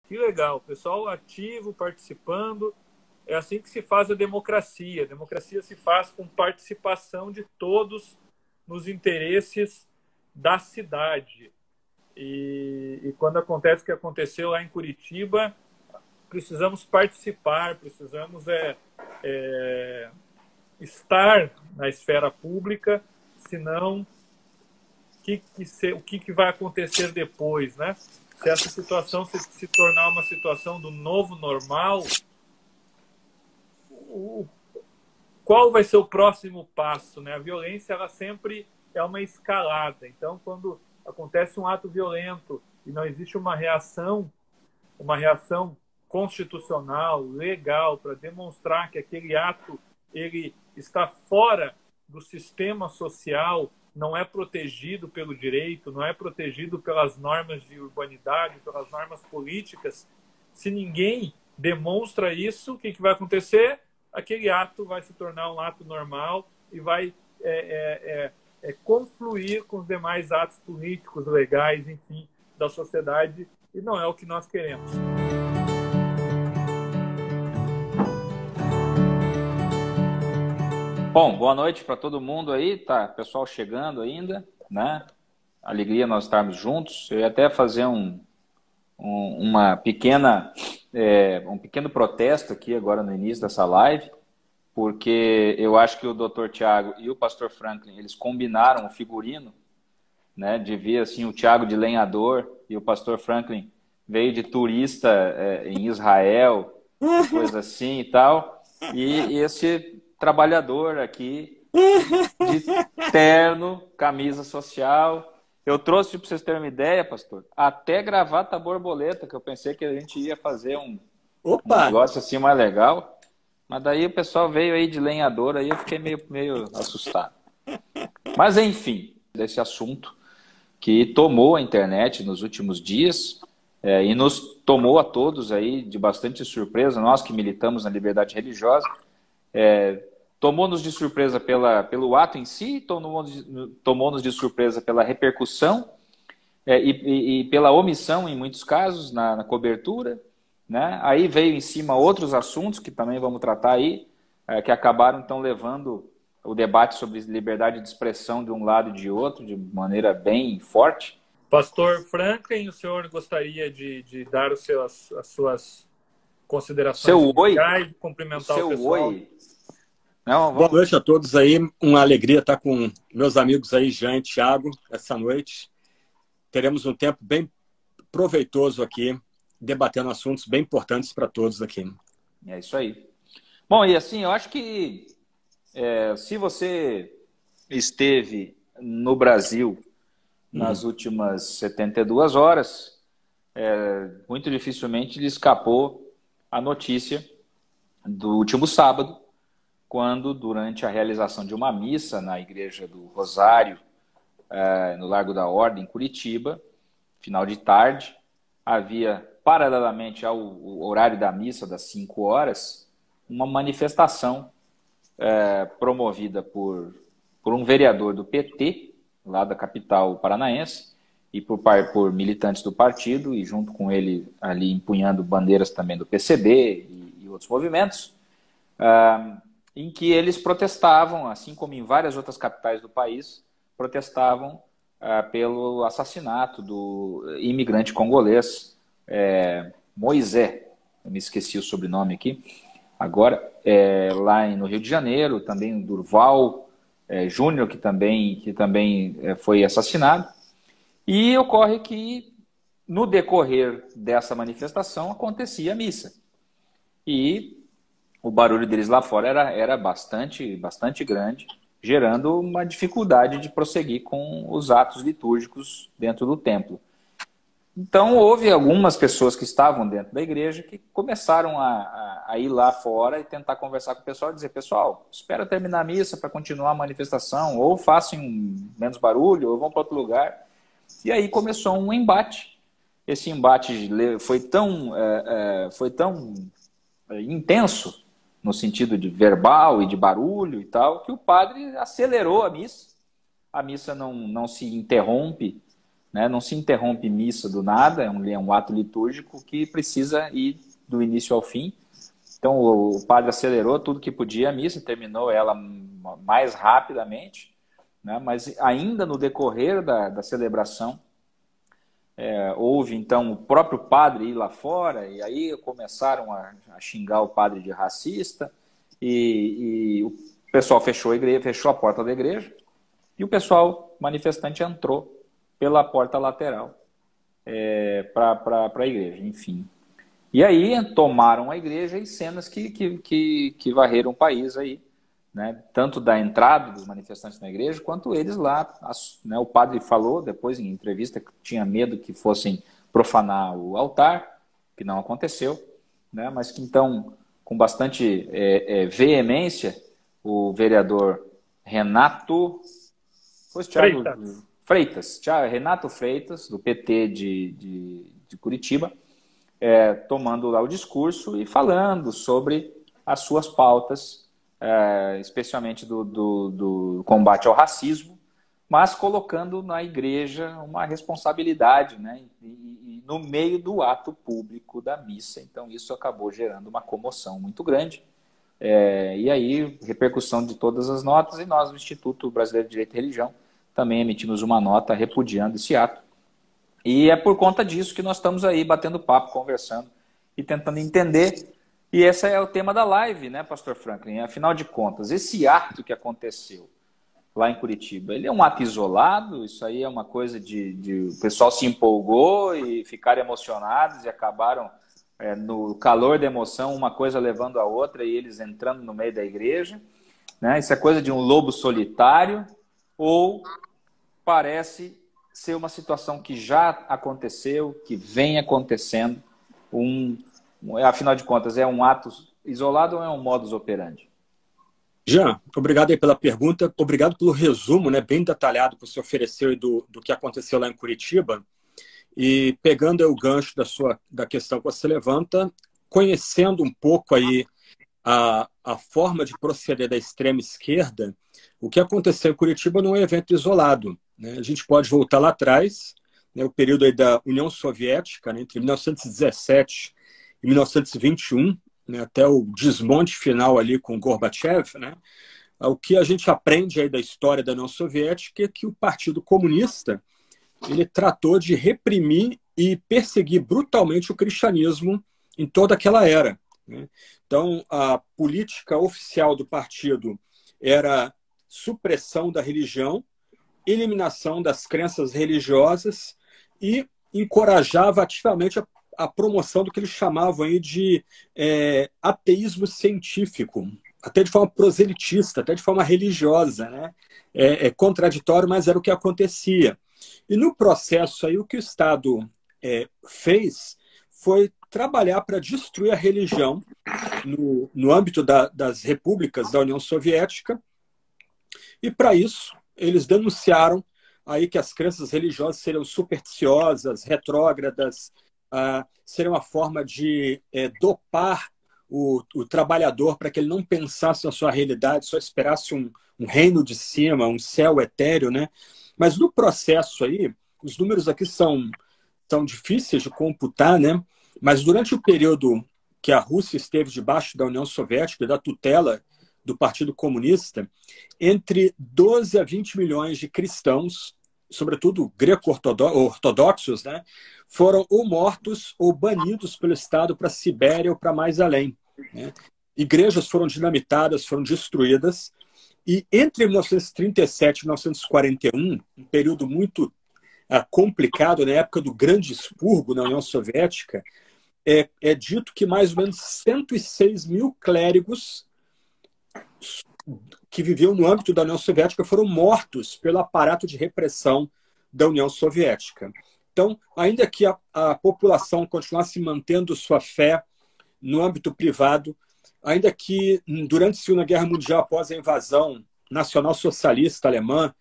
Que legal, pessoal ativo, participando. É assim que se faz a democracia. A democracia se faz com participação de todos nos interesses da cidade. E quando acontece o que aconteceu lá em Curitiba, precisamos participar, precisamos estar na esfera pública, senão o que vai acontecer depois, né? Se essa situação se tornar uma situação do novo normal, qual vai ser o próximo passo, né? A violência, ela sempre é uma escalada. Então, quando acontece um ato violento e não existe uma reação constitucional, legal, para demonstrar que aquele ato ele está fora do sistema social, não é protegido pelo direito, não é protegido pelas normas de urbanidade, pelas normas políticas. Se ninguém demonstra isso, o que vai acontecer? Aquele ato vai se tornar um ato normal e vai confluir com os demais atos políticos, legais, enfim, da sociedade, e não é o que nós queremos. Bom, boa noite para todo mundo aí, tá? Pessoal chegando ainda, né? Alegria nós estarmos juntos. Eu ia até fazer um pequeno protesto aqui agora no início dessa live, porque eu acho que o Dr. Tiago e o Pastor Franklin, eles combinaram o figurino, né? De vir assim o Tiago de lenhador e o Pastor Franklin veio de turista em Israel, coisa assim e tal. E esse trabalhador aqui de terno, camisa social. Eu trouxe para vocês terem uma ideia, pastor, até gravata borboleta, que eu pensei que a gente ia fazer um negócio assim mais legal. Mas daí o pessoal veio aí de lenhador, aí eu fiquei meio assustado. Mas enfim, desse assunto que tomou a internet nos últimos dias e nos tomou a todos aí de bastante surpresa, nós que militamos na liberdade religiosa, tomou-nos de surpresa pelo ato em si, tomou-nos de surpresa pela repercussão e pela omissão, em muitos casos, na cobertura, né? Aí veio em cima outros assuntos que também vamos tratar aí, que acabaram então levando o debate sobre liberdade de expressão de um lado e de outro, de maneira bem forte. Pastor Franklin, o senhor gostaria de dar as suas considerações iniciais, cumprimentar o pessoal? Oi. Não, boa noite a todos aí, uma alegria estar com meus amigos aí, Jean e Thiago, essa noite. Teremos um tempo bem proveitoso aqui, debatendo assuntos bem importantes para todos aqui. É isso aí. Bom, e assim, eu acho que se você esteve no Brasil nas últimas 72 horas, muito dificilmente lhe escapou a notícia do último sábado, quando, durante a realização de uma missa na Igreja do Rosário, no Largo da Ordem, em Curitiba, final de tarde, havia, paralelamente ao horário da missa, das 5 horas, uma manifestação promovida por um vereador do PT, lá da capital paranaense, e por militantes do partido, e junto com ele ali empunhando bandeiras também do PCB e outros movimentos, em que eles protestavam, assim como em várias outras capitais do país, protestavam pelo assassinato do imigrante congolês Moisés, eu me esqueci o sobrenome aqui, agora, lá no Rio de Janeiro, também o Durval Júnior, que também foi assassinado. E ocorre que, no decorrer dessa manifestação, acontecia a missa. E o barulho deles lá fora era bastante grande, gerando uma dificuldade de prosseguir com os atos litúrgicos dentro do templo. Então, houve algumas pessoas que estavam dentro da igreja que começaram a ir lá fora e tentar conversar com o pessoal e dizer: pessoal, espera terminar a missa para continuar a manifestação, ou façam menos barulho, ou vão para outro lugar. E aí começou um embate. Esse embate foi tão intenso, no sentido de verbal e de barulho e tal, que o padre acelerou a missa. A missa não se interrompe, né? Não se interrompe missa do nada, é um ato litúrgico que precisa ir do início ao fim. Então o padre acelerou tudo que podia a missa, terminou ela mais rapidamente, né? Mas ainda no decorrer da celebração, houve então o próprio padre ir lá fora, e aí começaram a xingar o padre de racista, e o pessoal fechou a igreja, fechou a porta da igreja, e o pessoal manifestante entrou pela porta lateral para a igreja, enfim. E aí tomaram a igreja e cenas que varreram o país aí, né? Tanto da entrada dos manifestantes na igreja, quanto eles lá. Né? O padre falou depois em entrevista que tinha medo que fossem profanar o altar, que não aconteceu, né? Mas que então, com bastante veemência, o vereador Renato Renato Freitas, do PT de Curitiba, tomando lá o discurso e falando sobre as suas pautas, especialmente do combate ao racismo, mas colocando na igreja uma responsabilidade, né, e no meio do ato público da missa. Então isso acabou gerando uma comoção muito grande. E aí, repercussão de todas as notas, e nós, no Instituto Brasileiro de Direito e Religião, também emitimos uma nota repudiando esse ato. E é por conta disso que nós estamos aí batendo papo, conversando e tentando entender. E esse é o tema da live, né, Pastor Franklin? Afinal de contas, esse ato que aconteceu lá em Curitiba, ele é um ato isolado? Isso aí é uma coisa de o pessoal se empolgou e ficaram emocionados e acabaram, no calor da emoção, uma coisa levando a outra e eles entrando no meio da igreja, né? Isso é coisa de um lobo solitário, ou parece ser uma situação que já aconteceu, que vem acontecendo, afinal de contas, é um ato isolado ou é um modus operandi? Jean, obrigado aí pela pergunta, obrigado pelo resumo, né, bem detalhado que você ofereceu do que aconteceu lá em Curitiba. E pegando o gancho da questão que você levanta, conhecendo um pouco aí a forma de proceder da extrema esquerda, o que aconteceu em Curitiba não é um evento isolado, né? A gente pode voltar lá atrás, né, o período aí da União Soviética, né, entre 1917 e 1921, né, até o desmonte final ali com Gorbachev, né? O que a gente aprende aí da história da União Soviética é que o Partido Comunista ele tratou de reprimir e perseguir brutalmente o cristianismo em toda aquela era, né? Então, a política oficial do partido era supressão da religião, eliminação das crenças religiosas e encorajava ativamente a promoção do que eles chamavam aí de ateísmo científico, até de forma proselitista, até de forma religiosa, né? É contraditório, mas era o que acontecia. E no processo aí, o que o Estado fez foi trabalhar para destruir a religião no âmbito das repúblicas da União Soviética, e para isso eles denunciaram aí que as crenças religiosas seriam supersticiosas, retrógradas, seria uma forma de dopar o trabalhador para que ele não pensasse na sua realidade, só esperasse um reino de cima, um céu etéreo, né? Mas no processo aí, os números aqui são difíceis de computar, né? Mas durante o período que a Rússia esteve debaixo da União Soviética e da tutela do Partido Comunista, entre 12 a 20 milhões de cristãos, sobretudo greco-ortodoxos, né, foram ou mortos ou banidos pelo Estado para a Sibéria ou para mais além, né? Igrejas foram dinamitadas, foram destruídas. E entre 1937 e 1941, um período muito complicado, na época do Grande Expurgo na União Soviética, é dito que mais ou menos 106 mil clérigos que viviam no âmbito da União Soviética foram mortos pelo aparato de repressão da União Soviética. Então, ainda que a população continuasse mantendo sua fé no âmbito privado, ainda que durante a Segunda Guerra Mundial, após a invasão nacional-socialista alemã,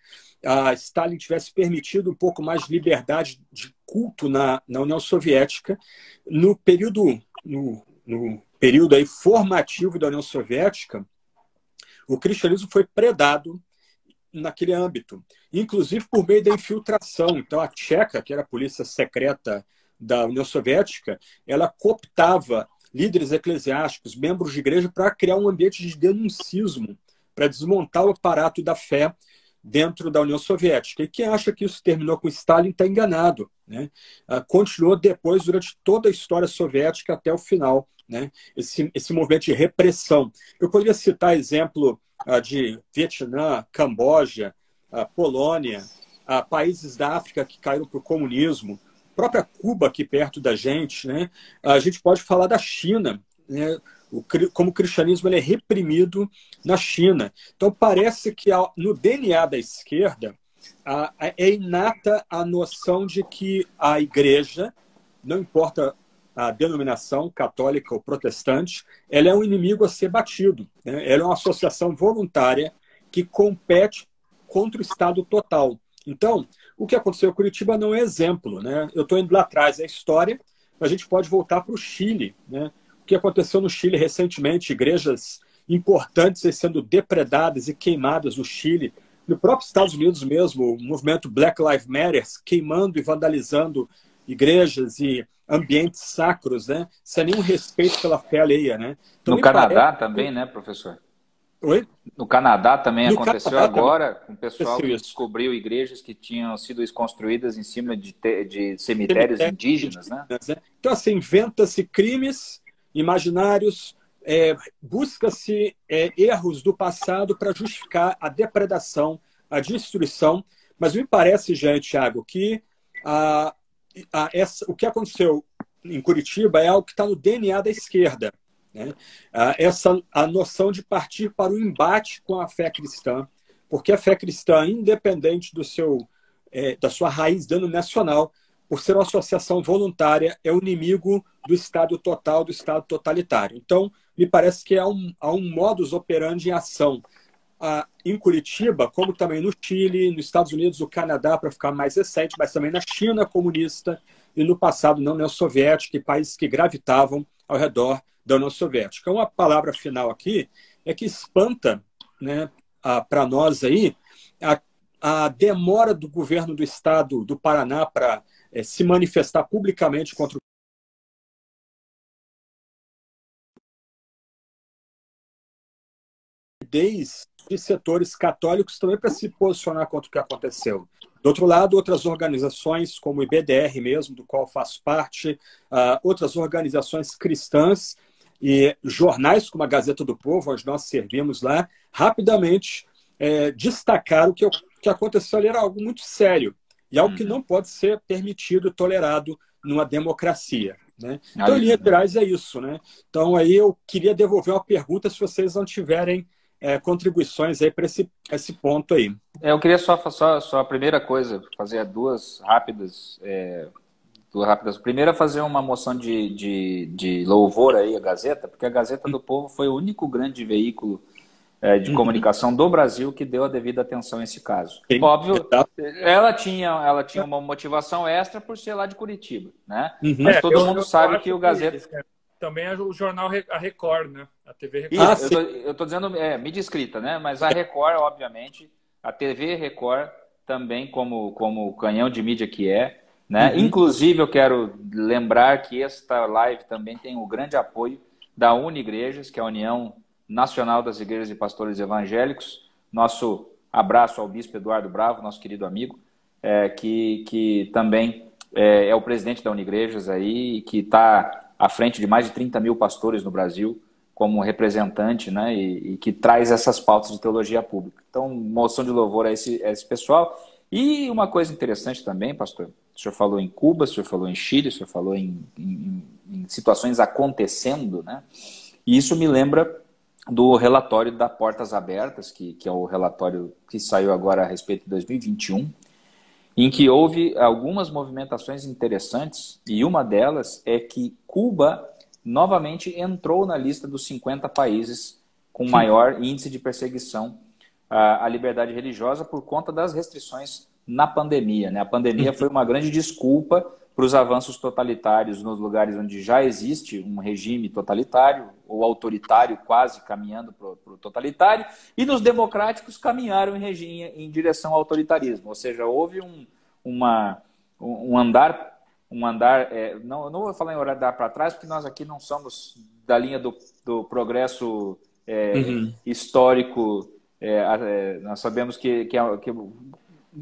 Stalin tivesse permitido um pouco mais de liberdade de culto na União Soviética, no período aí formativo da União Soviética, o cristianismo foi predado naquele âmbito, inclusive por meio da infiltração. Então, a Tcheca, que era a polícia secreta da União Soviética, ela cooptava líderes eclesiásticos, membros de igreja, para criar um ambiente de denuncismo, para desmontar o aparato da fé dentro da União Soviética. E quem acha que isso terminou com Stalin está enganado, né? Continuou depois, durante toda a história soviética, até o final, né? Esse movimento de repressão. Eu poderia citar exemplo de Vietnã, Camboja, Polônia, países da África que caíram para o comunismo, própria Cuba aqui perto da gente, né? A gente pode falar da China, né? Como o cristianismo ele é reprimido na China. Então parece que no DNA da esquerda é inata a noção de que a igreja, não importa a denominação católica ou protestante, ela é um inimigo a ser batido, né? Ela é uma associação voluntária que compete contra o Estado total. Então, o que aconteceu em Curitiba não é exemplo, né? Eu estou indo lá atrás da história, a gente pode voltar para o Chile, né? O que aconteceu no Chile recentemente, igrejas importantes sendo depredadas e queimadas no Chile, no próprio Estados Unidos mesmo, o movimento Black Lives Matter queimando e vandalizando igrejas e ambientes sacros, né? Sem nenhum respeito pela fé alheia, né? Então, no Canadá também, né, professor? Oi? No Canadá também aconteceu Canadá agora, com o pessoal que descobriu igrejas que tinham sido construídas em cima de cemitérios indígenas, né? Então, assim, inventa-se crimes imaginários, busca-se erros do passado para justificar a depredação, a destruição. Mas me parece, gente, Thiago, que o que aconteceu em Curitiba é algo que está no DNA da esquerda, né? A noção de partir para o embate com a fé cristã, porque a fé cristã, independente da sua raiz denominacional, por ser uma associação voluntária, é o inimigo do Estado total, do Estado totalitário. Então, me parece que há um modus operandi em ação em Curitiba, como também no Chile, nos Estados Unidos, no Canadá, para ficar mais recente, mas também na China comunista e no passado na União Soviética, e países que gravitavam ao redor da União Soviética. Uma palavra final aqui é que espanta, né, para nós aí a demora do governo do Estado do Paraná para se manifestar publicamente contra de setores católicos também para se posicionar contra o que aconteceu. Do outro lado, outras organizações, como o IBDR mesmo, do qual faço parte, outras organizações cristãs e jornais como a Gazeta do Povo, onde nós servimos lá, rapidamente destacaram que o que aconteceu ali era algo muito sério e algo que não pode ser permitido e tolerado numa democracia, né? Então, em linhas gerais, é isso, né? Então, aí eu queria devolver uma pergunta se vocês não tiverem contribuições aí para esse ponto aí. Eu queria só a primeira coisa, fazer duas rápidas. Primeiro, fazer uma moção de louvor aí à Gazeta, porque a Gazeta do Povo foi o único grande veículo de comunicação do Brasil que deu a devida atenção a esse caso. Sim, óbvio, ela tinha uma motivação extra por ser lá de Curitiba, né? Mas todo mundo sabe que o Gazeta... Também é o jornal a Record, né? A TV Record. Isso, eu tô dizendo mídia escrita, né? Mas a Record, obviamente, a TV Record também como canhão de mídia que é, né? Inclusive, eu quero lembrar que esta live também tem o grande apoio da Unigrejas, que é a União Nacional das Igrejas e Pastores Evangélicos. Nosso abraço ao Bispo Eduardo Bravo, nosso querido amigo, que também é o presidente da Unigrejas aí, que está à frente de mais de 30 mil pastores no Brasil, como representante, né, e que traz essas pautas de teologia pública. Então, moção de louvor a esse pessoal. E uma coisa interessante também, pastor, o senhor falou em Cuba, o senhor falou em Chile, o senhor falou em situações acontecendo, né? E isso me lembra do relatório da Portas Abertas, que é o relatório que saiu agora a respeito de 2021, em que houve algumas movimentações interessantes, e uma delas é que Cuba novamente entrou na lista dos 50 países com maior índice de perseguição à liberdade religiosa por conta das restrições na pandemia, né? A pandemia foi uma grande desculpa para os avanços totalitários nos lugares onde já existe um regime totalitário ou autoritário quase caminhando para o totalitário, e nos democráticos caminharam em direção ao autoritarismo. Ou seja, houve um andar, não vou falar em andar para trás, porque nós aqui não somos da linha do progresso histórico, nós sabemos que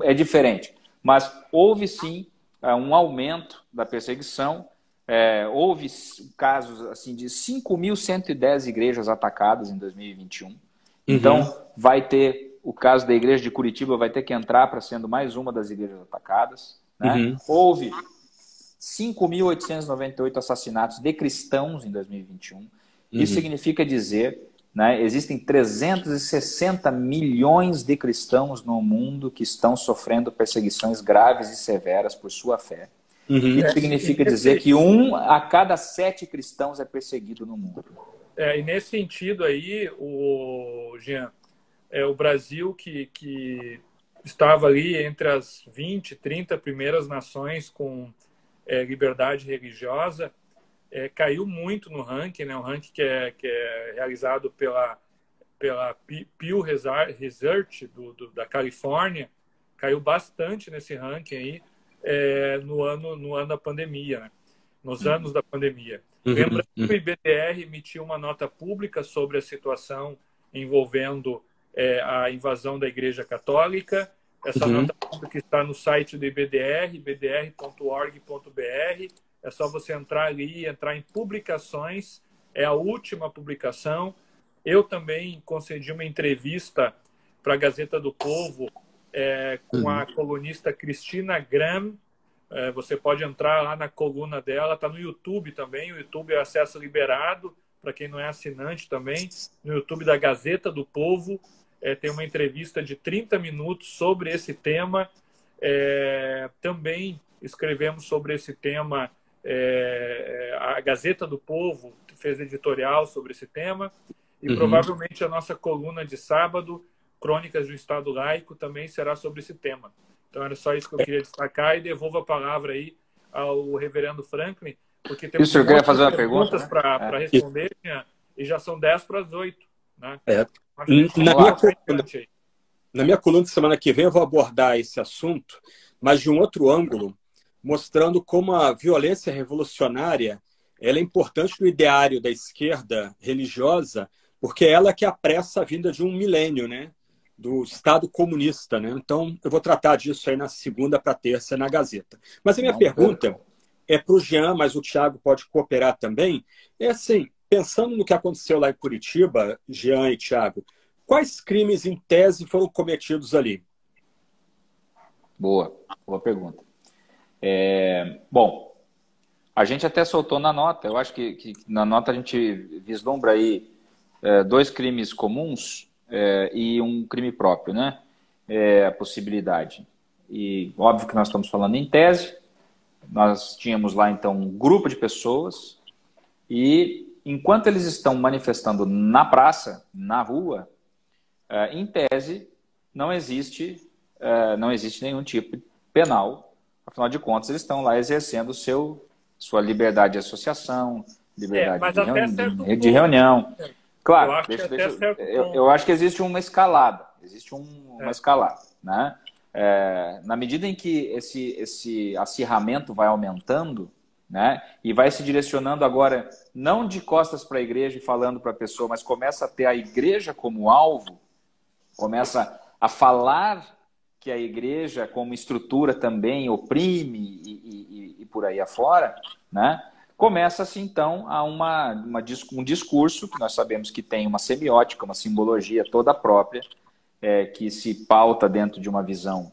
é diferente, mas houve sim um aumento da perseguição, houve casos assim, de 5.110 igrejas atacadas em 2021, então vai ter o caso da igreja de Curitiba, vai ter que entrar para sendo mais uma das igrejas atacadas, né? Houve 5.898 assassinatos de cristãos em 2021, isso significa dizer, né, existem 360 milhões de cristãos no mundo que estão sofrendo perseguições graves e severas por sua fé. Isso significa dizer que 1 a cada 7 cristãos é perseguido no mundo. E nesse sentido aí, Jean, o Brasil que estava ali entre as 20, 30 primeiras nações com liberdade religiosa, caiu muito no ranking, né? Um ranking que é realizado pela Pew Research da Califórnia, caiu bastante nesse ranking aí no ano da pandemia, né? Nos anos da pandemia. Lembrando que o IBDR emitiu uma nota pública sobre a situação envolvendo a invasão da Igreja Católica. Essa nota pública está no site do IBDR, ibdr.org.br. É só você entrar ali, entrar em publicações. É a última publicação. Eu também concedi uma entrevista para a Gazeta do Povo com a colunista Cristina Graham. Você pode entrar lá na coluna dela. Está no YouTube também. O YouTube é acesso liberado para quem não é assinante também. No YouTube da Gazeta do Povo tem uma entrevista de 30 minutos sobre esse tema. Também escrevemos sobre esse tema. A Gazeta do Povo fez editorial sobre esse tema e provavelmente a nossa coluna de sábado, Crônicas do Estado Laico, também será sobre esse tema. Então era só isso que eu queria destacar e devolvo a palavra aí ao reverendo Franklin, porque temos eu queria fazer uma pergunta, né? para responder, e já são 10:08, né? Na minha coluna de semana que vem eu vou abordar esse assunto, mas de um outro ângulo, mostrando como a violência revolucionária ela é importante no ideário da esquerda religiosa, porque é ela que apressa a vinda de um milênio, né, do Estado comunista. Né? Então, eu vou tratar disso aí na segunda para terça na Gazeta. Mas a minha pergunta é para o Jean, mas o Thiago pode cooperar também. É assim, pensando no que aconteceu lá em Curitiba, Jean e Thiago, quais crimes em tese foram cometidos ali? Boa pergunta. Bom, a gente até soltou na nota, eu acho que na nota a gente vislumbra aí 2 crimes comuns e um crime próprio, né? A possibilidade. E óbvio que nós estamos falando em tese, nós tínhamos lá então um grupo de pessoas e enquanto eles estão manifestando na praça, na rua, em tese não existe nenhum tipo penal. Afinal de contas, eles estão lá exercendo sua liberdade de associação, liberdade de reunião. Claro, eu acho que existe uma escalada. Escalada, né? Na medida em que esse acirramento vai aumentando, né, e vai se direcionando agora, não de costas para a igreja e falando para a pessoa, mas começa a ter a igreja como alvo, começa a falar que a igreja como estrutura também oprime e por aí afora, né? Começa-se então a um discurso que nós sabemos que tem uma semiótica, uma simbologia toda própria, que se pauta dentro de uma visão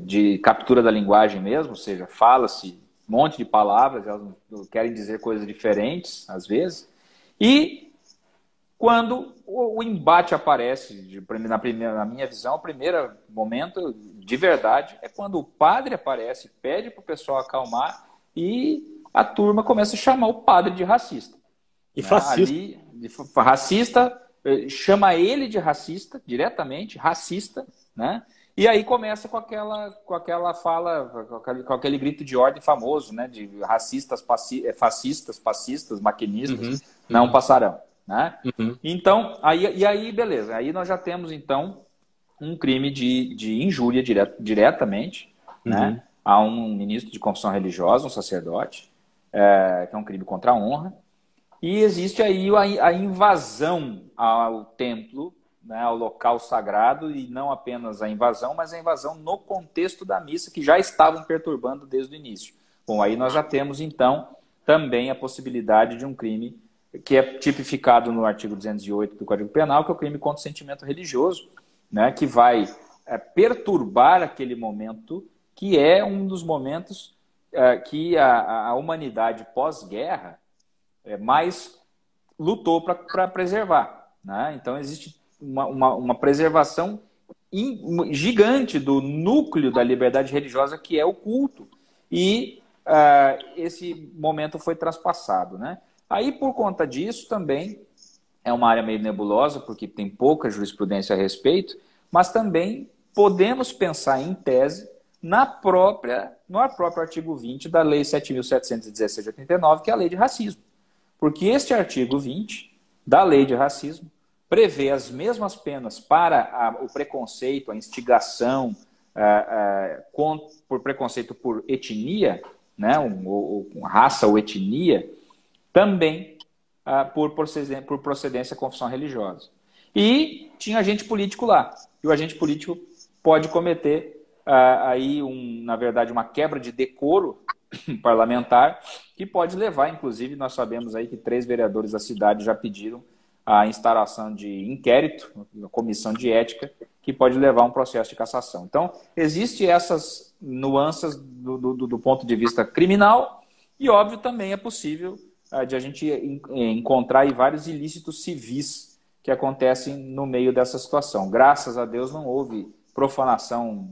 de captura da linguagem mesmo, ou seja, fala-se um monte de palavras, elas querem dizer coisas diferentes às vezes, e quando o embate aparece, na minha visão, o primeiro momento de verdade é quando o padre aparece, pede para o pessoal acalmar e a turma começa a chamar o padre de racista. E fascista. Racista, chama ele de racista, diretamente, racista, né? E aí começa com aquela fala, com aquele grito de ordem famoso, né? De racistas, fascistas, passistas, maquinistas, não passarão, né? Então, aí, beleza. Aí nós já temos, então, um crime de injúria diretamente, né? A um ministro de confissão religiosa, um sacerdote, que é um crime contra a honra. E existe aí a invasão ao templo, né, ao local sagrado, e não apenas a invasão, mas a invasão no contexto da missa, que já estavam perturbando desde o início. Bom, aí nós já temos, então, também a possibilidade de um crime que é tipificado no artigo 208 do Código Penal, que é o crime contra o sentimento religioso, né, que vai perturbar aquele momento, que é um dos momentos que a humanidade pós-guerra mais lutou para preservar, né? Então existe uma preservação gigante do núcleo da liberdade religiosa, que é o culto, e esse momento foi transpassado, né? Aí, por conta disso, também é uma área meio nebulosa, porque tem pouca jurisprudência a respeito, mas também podemos pensar em tese no próprio artigo 20 da Lei 7.716 de 89, que é a Lei de Racismo. Porque este artigo 20 da Lei de Racismo prevê as mesmas penas para o preconceito, a instigação por preconceito por etnia, né, raça ou etnia, também por procedência confissão religiosa. E tinha agente político lá. E o agente político pode cometer aí, na verdade, uma quebra de decoro parlamentar, que pode levar, inclusive, nós sabemos aí que 3 vereadores da cidade já pediram a instauração de inquérito, uma comissão de ética, que pode levar a um processo de cassação. Então, existem essas nuances do ponto de vista criminal, e, óbvio, também é possível de a gente encontrar aí vários ilícitos civis que acontecem no meio dessa situação. Graças a Deus não houve profanação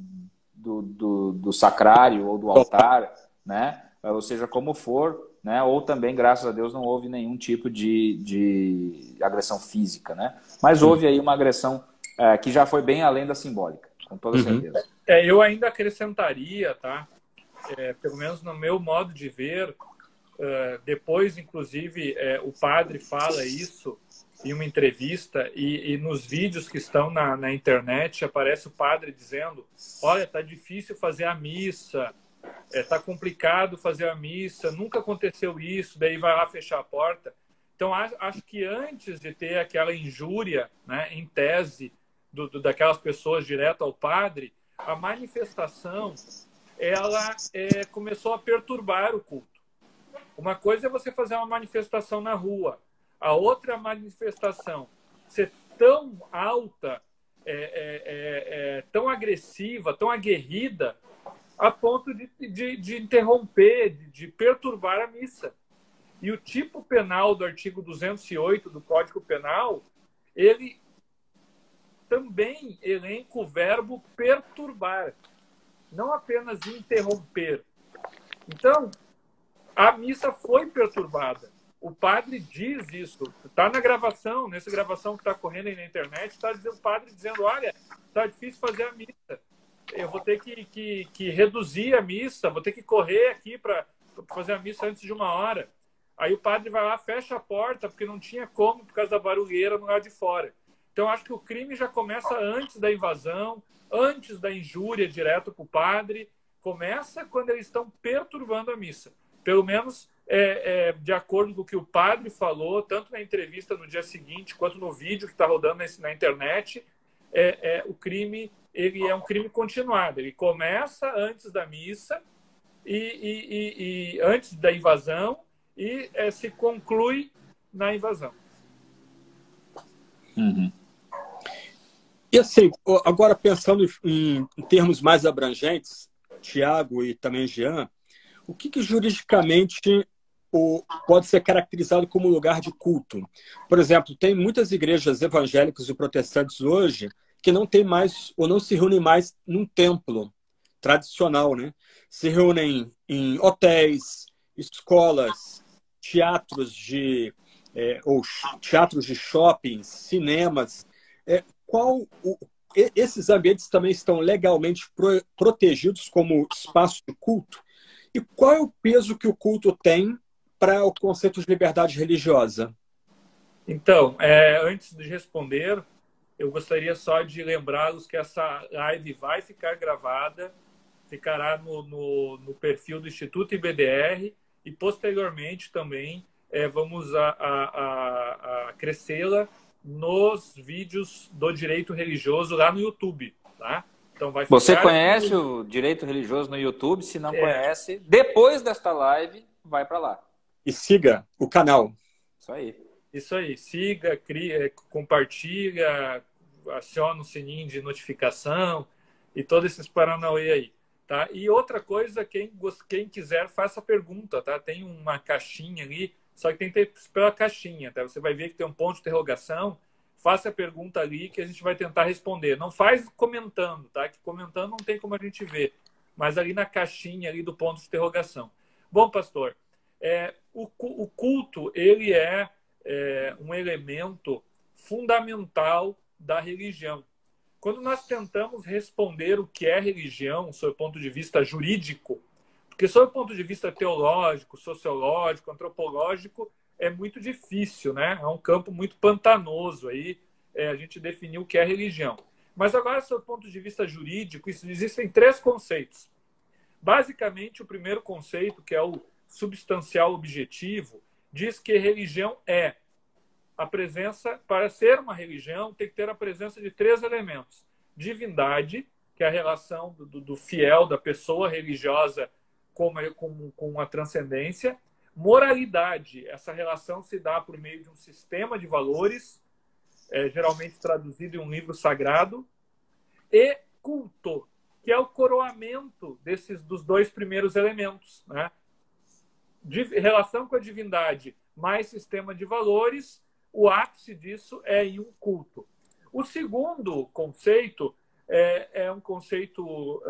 do sacrário ou do altar, né? Ou seja, como for, né? Ou também, graças a Deus, não houve nenhum tipo de agressão física, né? Mas houve aí uma agressão que já foi bem além da simbólica, com toda certeza. Eu ainda acrescentaria, tá? Pelo menos no meu modo de ver, depois, inclusive, o padre fala isso em uma entrevista, e nos vídeos que estão na internet aparece o padre dizendo: olha, tá difícil fazer a missa, tá complicado fazer a missa, nunca aconteceu isso, daí vai lá fechar a porta. Então, acho que antes de ter aquela injúria, né, em tese, daquelas pessoas direto ao padre, a manifestação, ela começou a perturbar o culto. Uma coisa é você fazer uma manifestação na rua, a outra manifestação ser tão alta, tão agressiva, tão aguerrida, a ponto de interromper, de perturbar a missa. E o tipo penal do artigo 208 do Código Penal, ele também elenca o verbo perturbar, não apenas interromper. Então, a missa foi perturbada. O padre diz isso. Está na gravação, nessa gravação que está correndo aí na internet, está o padre dizendo: olha, está difícil fazer a missa. Eu vou ter que reduzir a missa, vou ter que correr aqui para fazer a missa antes de 1 hora. Aí o padre vai lá, fecha a porta, porque não tinha como, por causa da barulheira no lado de fora. Então, acho que o crime já começa antes da invasão, antes da injúria direto para o padre. Começa quando eles estão perturbando a missa. Pelo menos, de acordo com o que o padre falou, tanto na entrevista no dia seguinte, quanto no vídeo que está rodando na internet, o crime, ele é um crime continuado. Ele começa antes da missa, e antes da invasão, e se conclui na invasão. E assim, agora pensando em termos mais abrangentes, Tiago e também Jean, o que juridicamente pode ser caracterizado como lugar de culto? Por exemplo, tem muitas igrejas evangélicas e protestantes hoje que não tem mais, ou não se reúnem mais num templo tradicional, né? Se reúnem em hotéis, escolas, teatros ou teatros de shopping, cinemas. Qual esses ambientes também estão legalmente protegidos como espaço de culto? E qual é o peso que o culto tem para o conceito de liberdade religiosa? Então, antes de responder, eu gostaria só de lembrá-los que essa live vai ficar gravada, ficará no perfil do Instituto IBDR e, posteriormente, também vamos a crescê-la nos vídeos do direito religioso lá no YouTube. Tá? Então vai ficar... Você conhece o direito religioso no YouTube? Se não conhece, depois desta live, vai para lá. E siga o canal. Isso aí. Isso aí. Siga, compartilha, aciona o sininho de notificação e todos esses paranauê aí. Tá? E outra coisa, quem quiser, faça pergunta. Tá? Tem uma caixinha ali, só que tem que ter pela caixinha. Tá? Você vai ver que tem um ponto de interrogação. Faça a pergunta ali que a gente vai tentar responder. Não faz comentando, tá? Que comentando não tem como a gente ver. Mas ali na caixinha ali do ponto de interrogação. Bom, pastor, o culto, ele é um elemento fundamental da religião. Quando nós tentamos responder o que é religião, sob o ponto de vista jurídico, porque sob o ponto de vista teológico, sociológico, antropológico, é muito difícil, né? É um campo muito pantanoso aí, a gente definiu o que é religião. Mas agora, sob o ponto de vista jurídico, existem 3 conceitos. Basicamente, o primeiro conceito, que é o substancial objetivo, diz que religião é a presença, para ser uma religião, tem que ter a presença de 3 elementos. Divindade, que é a relação do fiel, da pessoa religiosa com a transcendência. Moralidade, essa relação se dá por meio de um sistema de valores, geralmente traduzido em um livro sagrado. E culto, que é o coroamento dos 2 primeiros elementos, né? Relação com a divindade mais sistema de valores, o ápice disso é em um culto. O segundo conceito é um conceito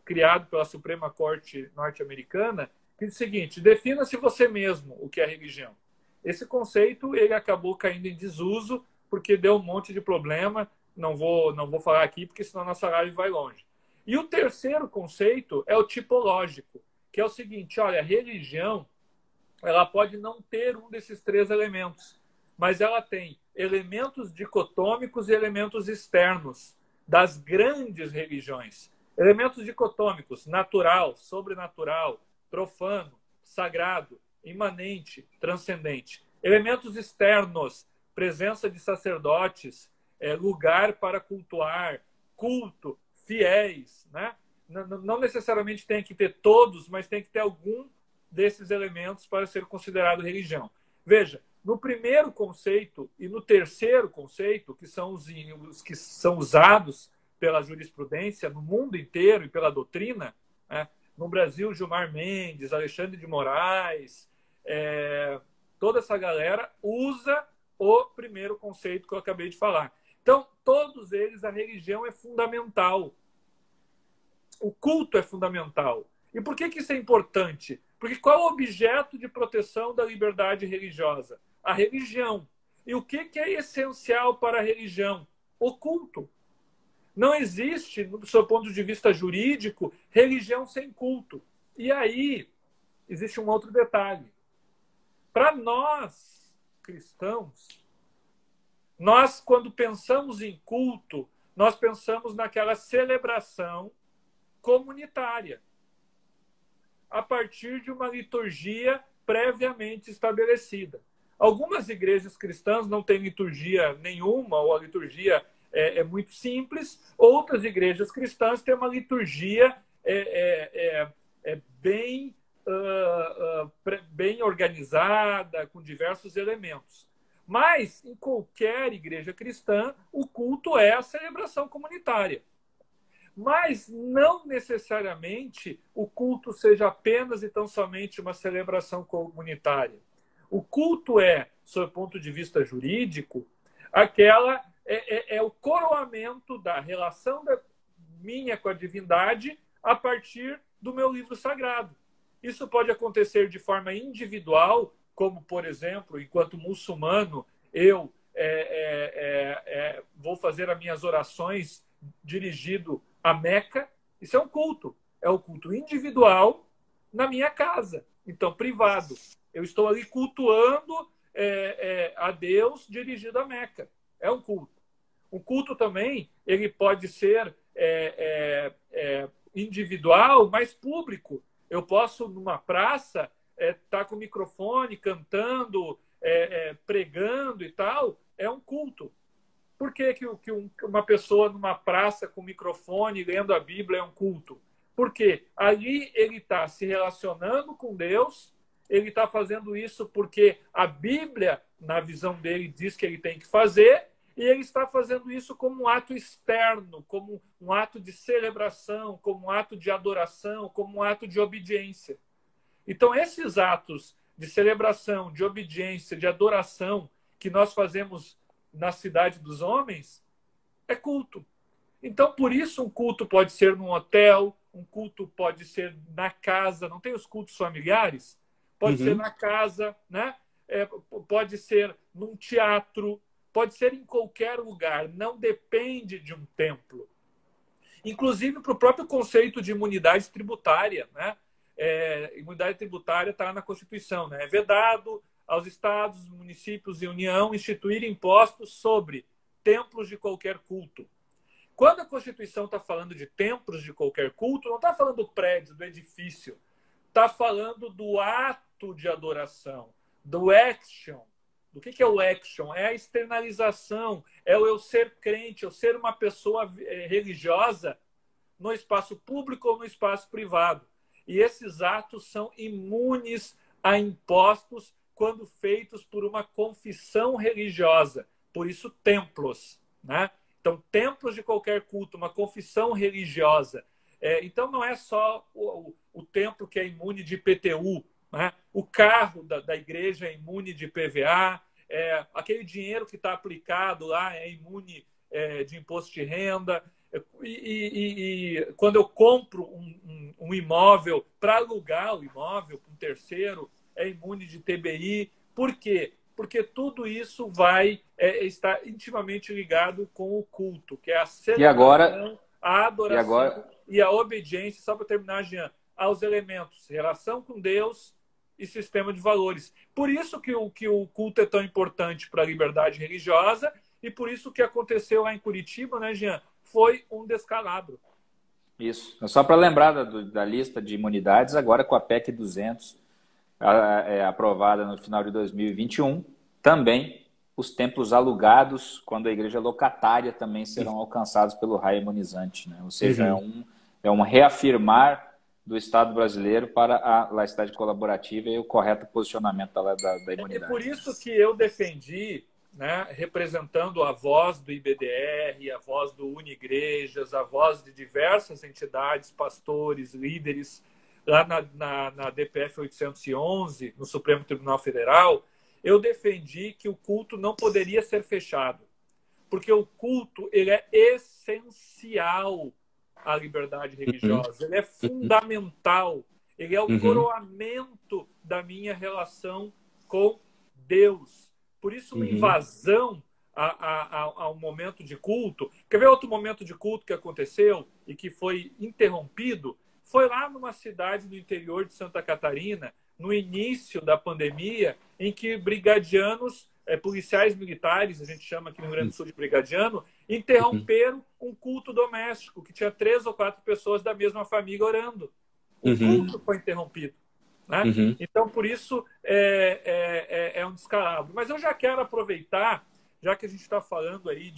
criado pela Suprema Corte norte-americana, que diz o seguinte: defina-se você mesmo o que é religião. Esse conceito ele acabou caindo em desuso porque deu um monte de problema. Não vou falar aqui porque senão a nossa live vai longe. E o terceiro conceito é o tipológico, que é o seguinte: olha, a religião ela pode não ter um desses 3 elementos, mas ela tem elementos dicotômicos e elementos externos das grandes religiões. Elementos dicotômicos: natural, sobrenatural, profano, sagrado, imanente, transcendente. Elementos externos: presença de sacerdotes, lugar para cultuar, culto, fiéis, né? Não necessariamente tem que ter todos, mas tem que ter algum desses elementos para ser considerado religião. Veja, no primeiro conceito e no terceiro conceito, que são os que são usados pela jurisprudência no mundo inteiro e pela doutrina, né? No Brasil, Gilmar Mendes, Alexandre de Moraes, toda essa galera usa o primeiro conceito que eu acabei de falar. Então, todos eles, a religião é fundamental. O culto é fundamental. E por que isso é importante? Porque qual é o objeto de proteção da liberdade religiosa? A religião. E o que é essencial para a religião? O culto. Não existe, do seu ponto de vista jurídico, religião sem culto. E aí, existe um outro detalhe. Para nós, cristãos, nós, quando pensamos em culto, nós pensamos naquela celebração comunitária, a partir de uma liturgia previamente estabelecida. Algumas igrejas cristãs não têm liturgia nenhuma, ou a liturgia é muito simples. Outras igrejas cristãs têm uma liturgia bem organizada, com diversos elementos. Mas, em qualquer igreja cristã, o culto é a celebração comunitária. Mas não necessariamente o culto seja apenas e tão somente uma celebração comunitária. O culto sob o ponto de vista jurídico, o coroamento da relação minha com a divindade a partir do meu livro sagrado. Isso pode acontecer de forma individual, como, por exemplo, enquanto muçulmano, eu vou fazer as minhas orações dirigido a Meca, isso é um culto. É o culto individual na minha casa, então privado. Eu estou ali cultuando a Deus dirigido a Meca. É um culto. O culto também ele pode ser individual, mas público. Eu posso, numa praça, estar com o microfone, cantando, pregando e tal. É um culto. Por que uma pessoa numa praça com microfone, lendo a Bíblia, é um culto? Porque ali ele está se relacionando com Deus, ele está fazendo isso porque a Bíblia, na visão dele, diz que ele tem que fazer, e ele está fazendo isso como um ato externo, como um ato de celebração, como um ato de adoração, como um ato de obediência. Então, esses atos de celebração, de obediência, de adoração que nós fazemos na cidade dos homens, é culto. Então, por isso, um culto pode ser num hotel, um culto pode ser na casa, não tem os cultos familiares? Pode ser na casa, né? Pode ser num teatro, pode ser em qualquer lugar, não depende de um templo. Inclusive para o próprio conceito de imunidade tributária, né? Imunidade tributária está na Constituição, né? É vedado aos estados, municípios e União instituir impostos sobre templos de qualquer culto. Quando a Constituição está falando de templos de qualquer culto, não está falando do prédio, do edifício, está falando do ato de adoração, do action. Do que é o action? É a externalização, é o eu ser crente, eu ser uma pessoa religiosa no espaço público ou no espaço privado. E esses atos são imunes a impostos quando feitos por uma confissão religiosa. Por isso, templos, né? Então, templos de qualquer culto, uma confissão religiosa. Então, não é só o templo que é imune de IPTU, né? O carro da igreja é imune de IPVA, aquele dinheiro que está aplicado lá é imune de imposto de renda. E quando eu compro um imóvel para alugar o imóvel para um terceiro, é imune de TBI. Por quê? Porque tudo isso vai estar intimamente ligado com o culto, que é a celebração, a adoração e a obediência, só para terminar, Jean, aos elementos, relação com Deus e sistema de valores. Por isso que o culto é tão importante para a liberdade religiosa e por isso que aconteceu lá em Curitiba, né, Jean? Foi um descalabro. Isso. Só para lembrar da lista de imunidades, agora com a PEC 200, aprovada no final de 2021, também os templos alugados, quando a igreja locatária, também serão alcançados pelo raio imunizante, né? Ou seja, é um reafirmar do Estado brasileiro para a laicidade colaborativa e o correto posicionamento da imunidade. É por isso que eu defendi, né, representando a voz do IBDR, a voz do Unigrejas, a voz de diversas entidades, pastores, líderes, lá na DPF 811, no Supremo Tribunal Federal, eu defendi que o culto não poderia ser fechado, porque o culto ele é essencial à liberdade religiosa, ele é fundamental, ele é o coroamento da minha relação com Deus. Por isso, uma invasão ao momento de culto. Quer ver outro momento de culto que aconteceu e que foi interrompido? Foi lá numa cidade do interior de Santa Catarina, no início da pandemia, em que brigadianos, policiais militares, a gente chama aqui no Rio Grande do Sul de brigadiano, interromperam um culto doméstico, que tinha 3 ou 4 pessoas da mesma família orando. O culto foi interrompido. Né? Então, por isso, é um descalabro. Mas eu já quero aproveitar, já que a gente está falando aí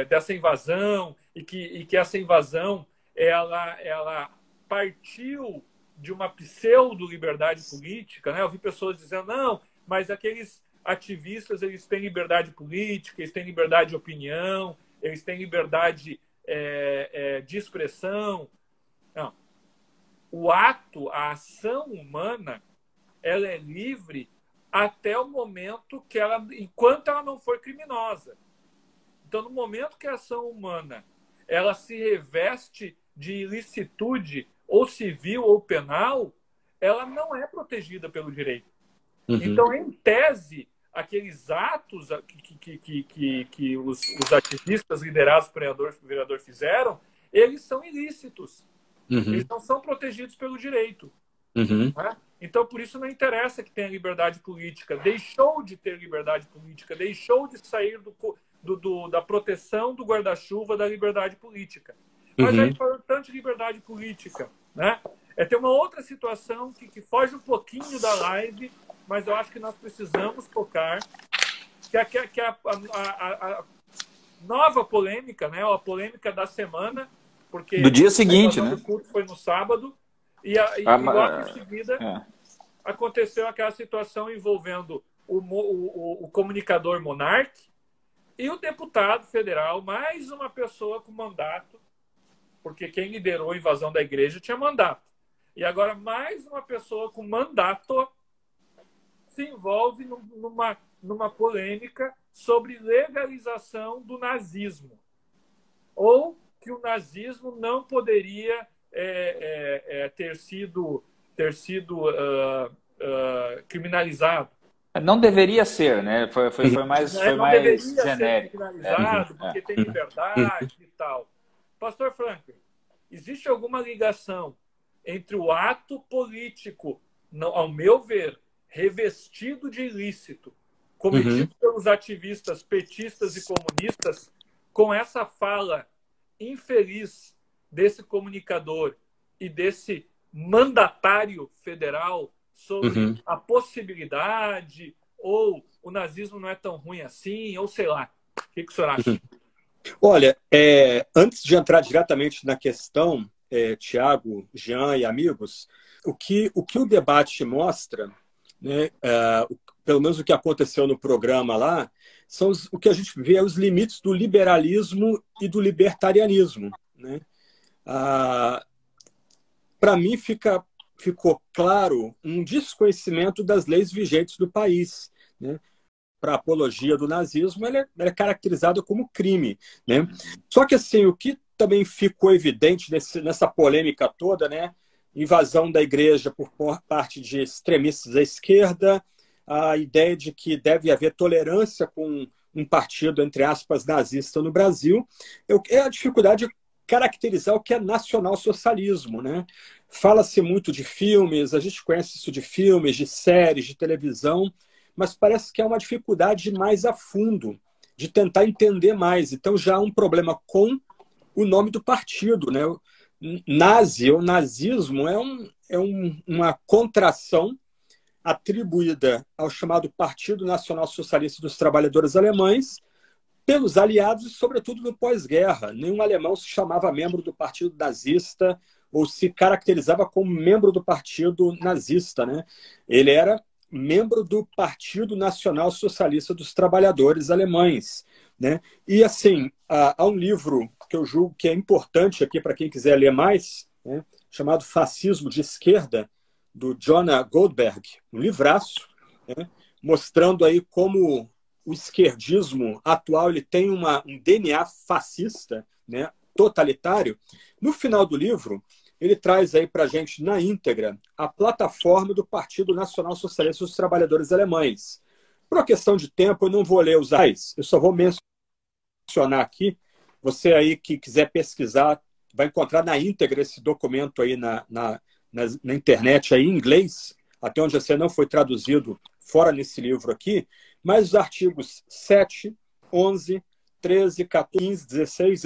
dessa invasão, e que essa invasão ela partiu de uma pseudo-liberdade política, né? Eu vi pessoas dizendo, não, mas aqueles ativistas, eles têm liberdade política, eles têm liberdade de opinião, eles têm liberdade de expressão. Não. O ato, a ação humana, ela é livre até o momento enquanto ela não for criminosa. Então, no momento que a ação humana ela se reveste de ilicitude, ou civil ou penal, ela não é protegida pelo direito. Então, em tese, aqueles atos que os ativistas liderados pelo vereador fizeram, eles são ilícitos. Eles não são protegidos pelo direito. Né? Então, por isso não interessa que tenha liberdade política. Deixou de ter liberdade política, deixou de sair da proteção do guarda-chuva da liberdade política. Mas é importante liberdade política. Né? Tem uma outra situação que foge um pouquinho da live, mas eu acho que nós precisamos tocar, que é a nova polêmica, né? A polêmica da semana, porque do dia seguinte, né? O culto foi no sábado, e logo em seguida aconteceu aquela situação envolvendo o comunicador Monark e o deputado federal, mais uma pessoa com mandato, porque quem liderou a invasão da igreja tinha mandato. E agora mais uma pessoa com mandato se envolve numa polêmica sobre legalização do nazismo. Ou que o nazismo não poderia ter sido criminalizado. Não deveria ser, né? Foi mais genérico. Ser criminalizado, porque tem liberdade e tal. Pastor Franklin, existe alguma ligação entre o ato político, ao meu ver, revestido de ilícito, cometido pelos ativistas petistas e comunistas, com essa fala infeliz desse comunicador e desse mandatário federal sobre a possibilidade, ou o nazismo não é tão ruim assim, ou sei lá. O que o senhor acha? Olha, antes de entrar diretamente na questão, Tiago, Jean e amigos, o que o debate mostra, né, pelo menos o que aconteceu no programa lá, são o que a gente vê os limites do liberalismo e do libertarianismo. Né? Para mim, ficou claro um desconhecimento das leis vigentes do país. Né? Para a apologia do nazismo, ela é caracterizada como crime. Né? Só que assim, o que também ficou evidente nessa polêmica toda, né? Invasão da igreja por parte de extremistas da esquerda, a ideia de que deve haver tolerância com um partido, entre aspas, nazista no Brasil, é a dificuldade de caracterizar o que é nacionalsocialismo. Né? Fala-se muito de filmes, a gente conhece isso de filmes, de séries, de televisão, mas parece que é uma dificuldade mais a fundo, de tentar entender mais. Então já há um problema com o nome do partido. Né? Nazi, ou nazismo, é uma contração atribuída ao chamado Partido Nacional Socialista dos Trabalhadores Alemães pelos aliados e, sobretudo, no pós-guerra. Nenhum alemão se chamava membro do Partido Nazista ou se caracterizava como membro do Partido Nazista. Né? Ele era membro do Partido Nacional Socialista dos Trabalhadores Alemães. Né? E, assim, há um livro que eu julgo que é importante aqui para quem quiser ler mais, né? Chamado Fascismo de Esquerda, do Jonah Goldberg, um livraço, né? Mostrando aí como o esquerdismo atual ele tem um DNA fascista, né? Totalitário. No final do livro, ele traz aí para a gente, na íntegra, a plataforma do Partido Nacional Socialista dos Trabalhadores Alemães. Por uma questão de tempo, eu não vou ler os ais, eu só vou mencionar aqui. Você aí que quiser pesquisar, vai encontrar na íntegra esse documento aí na internet aí, em inglês, até onde você não foi traduzido fora nesse livro aqui, mas os artigos 7, 11, 13, 14, 15, 16,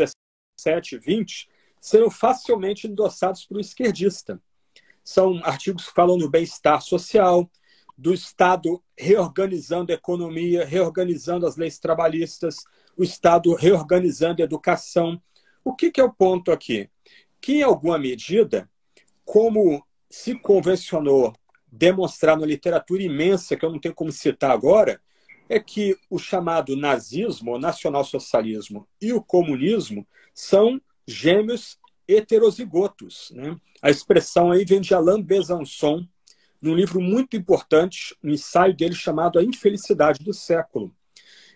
17, 20 serão facilmente endossados por um esquerdista. São artigos que falam do bem-estar social, do Estado reorganizando a economia, reorganizando as leis trabalhistas, o Estado reorganizando a educação. O que é o ponto aqui? Que, em alguma medida, como se convencionou demonstrar na literatura imensa, que eu não tenho como citar agora, é que o chamado nazismo, o nacionalsocialismo e o comunismo são gêmeos heterozigotos. Né? A expressão aí vem de Alain Besançon, num livro muito importante, um ensaio dele chamado A Infelicidade do Século.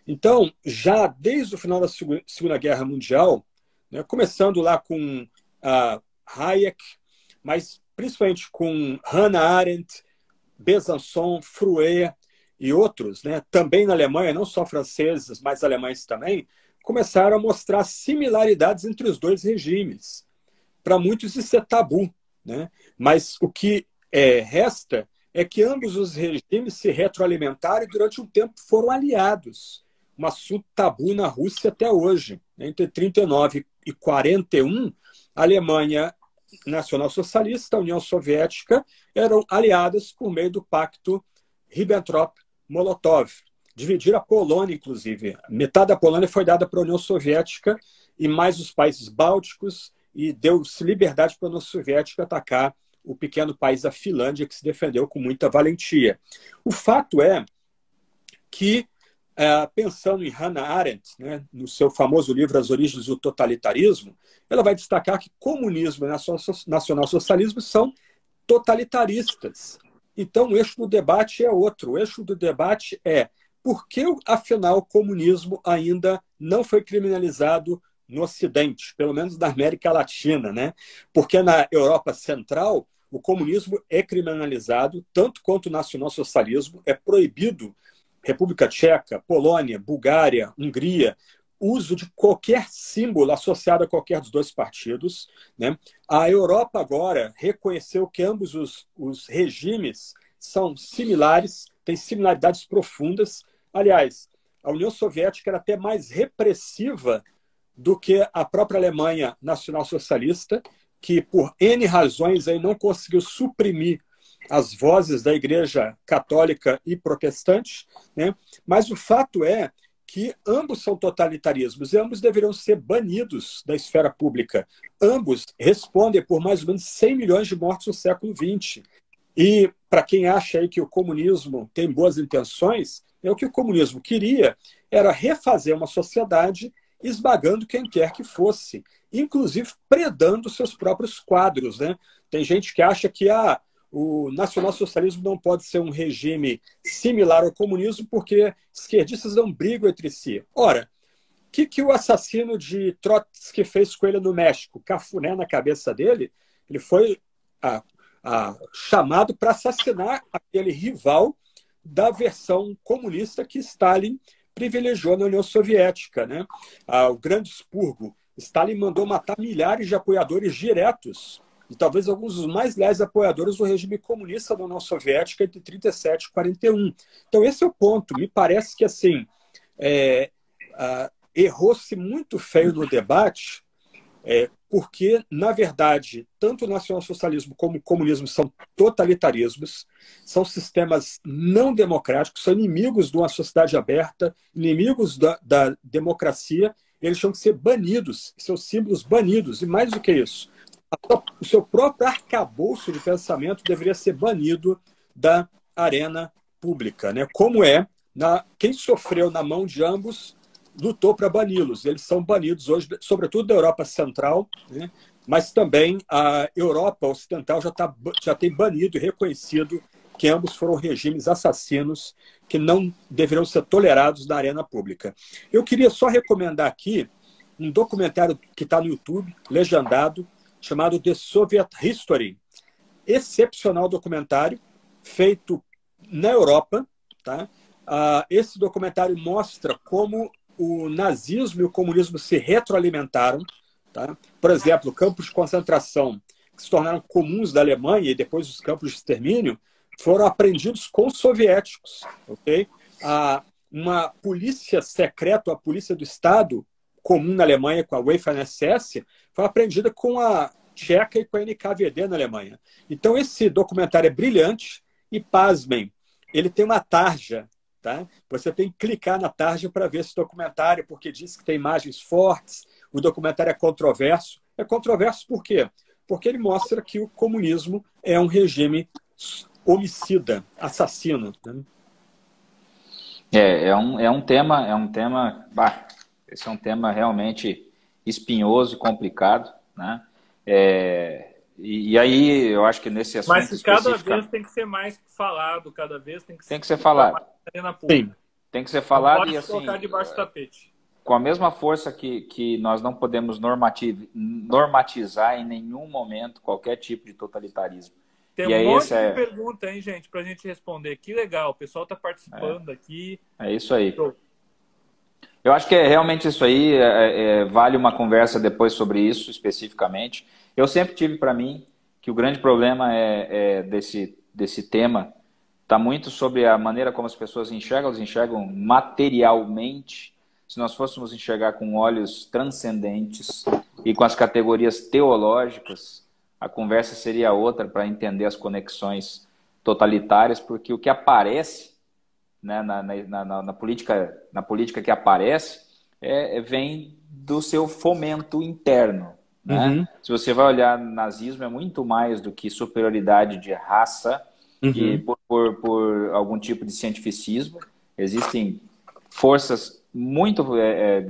Então, já desde o final da Segunda Guerra Mundial, né, começando lá com Hayek, mas principalmente com Hannah Arendt, Besançon, Frouet, e outros, né, também na Alemanha, não só franceses, mas alemães também, começaram a mostrar similaridades entre os dois regimes. Para muitos isso é tabu, né? Mas o que resta é que ambos os regimes se retroalimentaram e durante um tempo foram aliados. Um assunto tabu na Rússia até hoje. Entre 39 e 41, a Alemanha nacional-socialista, a União Soviética, eram aliadas por meio do pacto Ribbentrop-Molotov. Dividiram a Polônia, inclusive. Metade da Polônia foi dada para a União Soviética e mais os países bálticos, e deu-se liberdade para a União Soviética atacar o pequeno país da Finlândia, que se defendeu com muita valentia. O fato é que, pensando em Hannah Arendt, né, no seu famoso livro As Origens do Totalitarismo, ela vai destacar que comunismo e nacionalsocialismo são totalitaristas. Então, o eixo do debate é outro. O eixo do debate é por que, afinal, o comunismo ainda não foi criminalizado no Ocidente, pelo menos na América Latina, né? Porque na Europa Central, o comunismo é criminalizado, tanto quanto o nacionalsocialismo, é proibido. República Tcheca, Polônia, Bulgária, Hungria, uso de qualquer símbolo associado a qualquer dos dois partidos, né? A Europa agora reconheceu que ambos os regimes são similares, têm similaridades profundas. Aliás, a União Soviética era até mais repressiva do que a própria Alemanha nacional-socialista, que por N razões aí não conseguiu suprimir as vozes da Igreja Católica e Protestante, né? Mas o fato é que ambos são totalitarismos e ambos deveriam ser banidos da esfera pública. Ambos respondem por mais ou menos 100 milhões de mortos no século XX. E, para quem acha aí que o comunismo tem boas intenções, o que o comunismo queria era refazer uma sociedade esmagando quem quer que fosse, inclusive predando seus próprios quadros, né? Tem gente que acha que o nacionalsocialismo não pode ser um regime similar ao comunismo porque esquerdistas não brigam entre si. Ora, o que o assassino de Trotsky fez com ele no México? Cafuné na cabeça dele, ele foi chamado para assassinar aquele rival da versão comunista que Stalin privilegiou na União Soviética, né? O grande expurgo. Stalin mandou matar milhares de apoiadores diretos e talvez alguns dos mais leais apoiadores do regime comunista da União Soviética entre 37 e 41. Então, esse é o ponto. Me parece que assim errou-se muito feio no debate, porque, na verdade, tanto o nacionalsocialismo como o comunismo são totalitarismos, são sistemas não democráticos, são inimigos de uma sociedade aberta, inimigos da democracia, eles tinham que ser banidos, seus símbolos banidos, e mais do que isso, o seu próprio arcabouço de pensamento deveria ser banido da arena pública, né? Como quem sofreu na mão de ambos lutou para bani-los. Eles são banidos hoje, sobretudo da Europa Central, né? Mas também a Europa Ocidental já tem banido e reconhecido que ambos foram regimes assassinos que não deveriam ser tolerados na arena pública. Eu queria só recomendar aqui um documentário que está no YouTube, legendado, chamado The Soviet History. Excepcional documentário, feito na Europa. Tá? Esse documentário mostra como o nazismo e o comunismo se retroalimentaram. Tá? Por exemplo, campos de concentração que se tornaram comuns da Alemanha e depois os campos de extermínio foram apreendidos com os soviéticos. Okay? Uma polícia secreta, a polícia do Estado, comum na Alemanha, com a Waffen-SS, foi apreendida com a Tcheca e com a NKVD na Alemanha. Então, esse documentário é brilhante e, pasmem, ele tem uma tarja. Tá? Você tem que clicar na tarja para ver esse documentário, porque diz que tem imagens fortes, o documentário é controverso. É controverso por quê? Porque ele mostra que o comunismo é um regime homicida, assassino. Né? Esse é um tema realmente espinhoso e complicado, né? E aí eu acho que nesse assunto mas que cada vez tem que ser mais falado, cada vez tem que ser falado. Sim. Tem que ser falado. Não pode e assim, colocar debaixo do tapete. Com a mesma força que nós não podemos normatizar em nenhum momento qualquer tipo de totalitarismo Tem um monte de pergunta, hein, gente, para a gente responder. Que legal, o pessoal está participando aqui. É isso aí. Eu acho que é realmente isso aí, vale uma conversa depois sobre isso especificamente. Eu sempre tive para mim que o grande problema desse tema está muito sobre a maneira como as pessoas enxergam, elas enxergam materialmente. Se nós fôssemos enxergar com olhos transcendentes e com as categorias teológicas, a conversa seria outra para entender as conexões totalitárias, porque o que aparece, né, na política que aparece vem do seu fomento interno. Né? Uhum. Se você vai olhar, nazismo é muito mais do que superioridade de raça e por algum tipo de cientificismo. Existem forças muito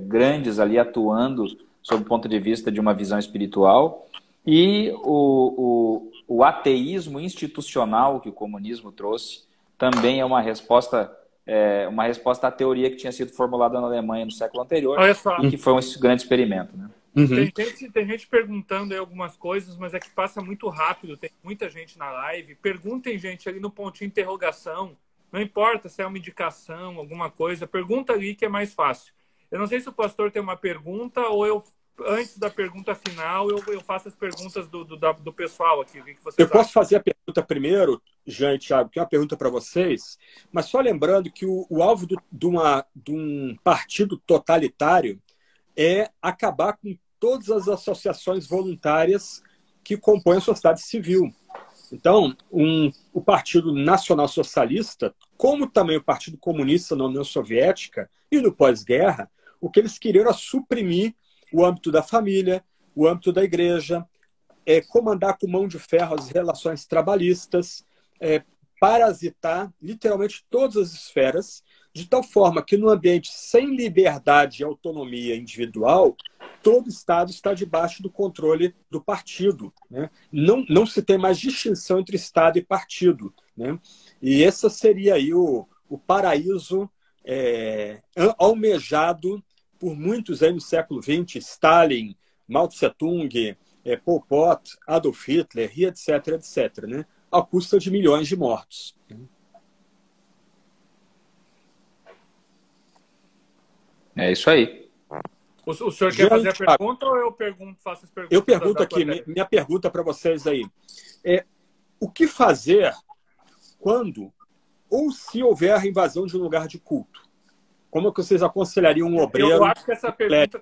grandes ali atuando sob o ponto de vista de uma visão espiritual. E o ateísmo institucional que o comunismo trouxe também é uma resposta à teoria que tinha sido formulada na Alemanha no século anterior e que foi um grande experimento. Né? Uhum. Tem gente perguntando aí algumas coisas, mas é que passa muito rápido, tem muita gente na live. Perguntem, gente, ali no pontinho de interrogação. Não importa se é uma indicação, alguma coisa, pergunta ali que é mais fácil. Eu não sei se o pastor tem uma pergunta ou eu, antes da pergunta final, eu faço as perguntas do pessoal aqui. O que vocês acham? Posso fazer a pergunta primeiro, Jean e Thiago, que é uma pergunta para vocês, mas só lembrando que o alvo de um partido totalitário é acabar com todas as associações voluntárias que compõem a sociedade civil. Então, o Partido Nacional Socialista, como também o Partido Comunista na União Soviética e no pós-guerra, o que eles queriam era suprimir o âmbito da família, o âmbito da igreja, comandar com mão de ferro as relações trabalhistas, parasitar literalmente todas as esferas, de tal forma que no ambiente sem liberdade e autonomia individual, todo Estado está debaixo do controle do partido. Né? Não se tem mais distinção entre Estado e partido. Né? E esse seria aí o paraíso almejado por muitos aí no século XX, Stalin, Mao Tse-tung, Pol Pot, Adolf Hitler, e etc., etc., né? À custa de milhões de mortos. É isso aí. O senhor quer fazer a pergunta ou eu faço as perguntas? Eu pergunto aqui, minha pergunta para vocês aí. O que fazer quando ou se houver a invasão de um lugar de culto? Como é que vocês aconselhariam um obreiro? Eu acho que essa pergunta,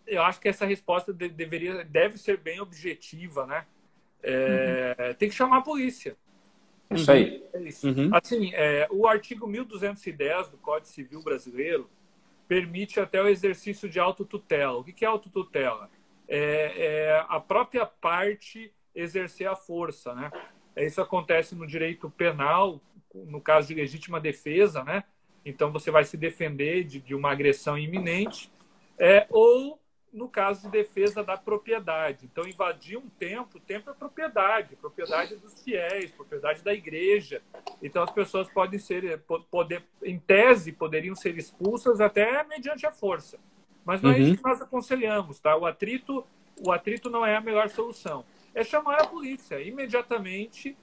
eu acho que essa resposta deve ser bem objetiva, né? Tem que chamar a polícia. Isso aí. É isso. Assim, o artigo 1210 do Código Civil Brasileiro permite até o exercício de autotutela. O que é autotutela? É a própria parte exercer a força, né? Isso acontece no direito penal, no caso de legítima defesa, né? Então você vai se defender de uma agressão iminente, ou no caso de defesa da propriedade. Então, invadir o templo é propriedade dos fiéis, propriedade da igreja. Então, as pessoas podem em tese, poderiam ser expulsas até mediante a força. Mas não é isso que nós aconselhamos, tá? O atrito não é a melhor solução. É chamar a polícia imediatamente,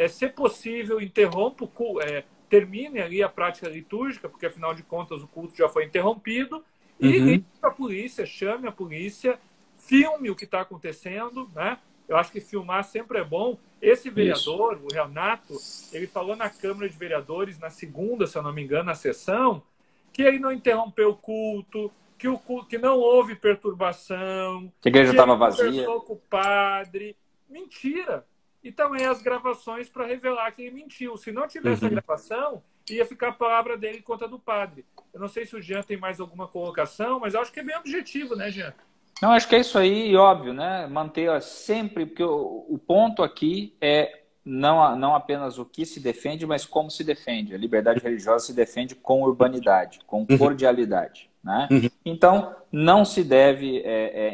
se possível, interrompa o culto, termine ali a prática litúrgica, porque, afinal de contas, o culto já foi interrompido, e ligue a polícia, chame a polícia, filme o que está acontecendo, né? Eu acho que filmar sempre é bom. Esse vereador, o Renato, ele falou na Câmara de Vereadores, na segunda, se eu não me engano, na sessão, que ele não interrompeu o culto, que não houve perturbação, que a igreja estava vazia. Conversou com o padre. Mentira! Então, as gravações para revelar que ele mentiu. Se não tivesse a gravação, ia ficar a palavra dele contra a do padre. Eu não sei se o Jean tem mais alguma colocação, mas eu acho que é bem objetivo, né, Jean? Não, acho que é isso aí, óbvio, né? Manter sempre, porque o ponto aqui é não apenas o que se defende, mas como se defende. A liberdade religiosa se defende com urbanidade, com cordialidade, né? Então, não se deve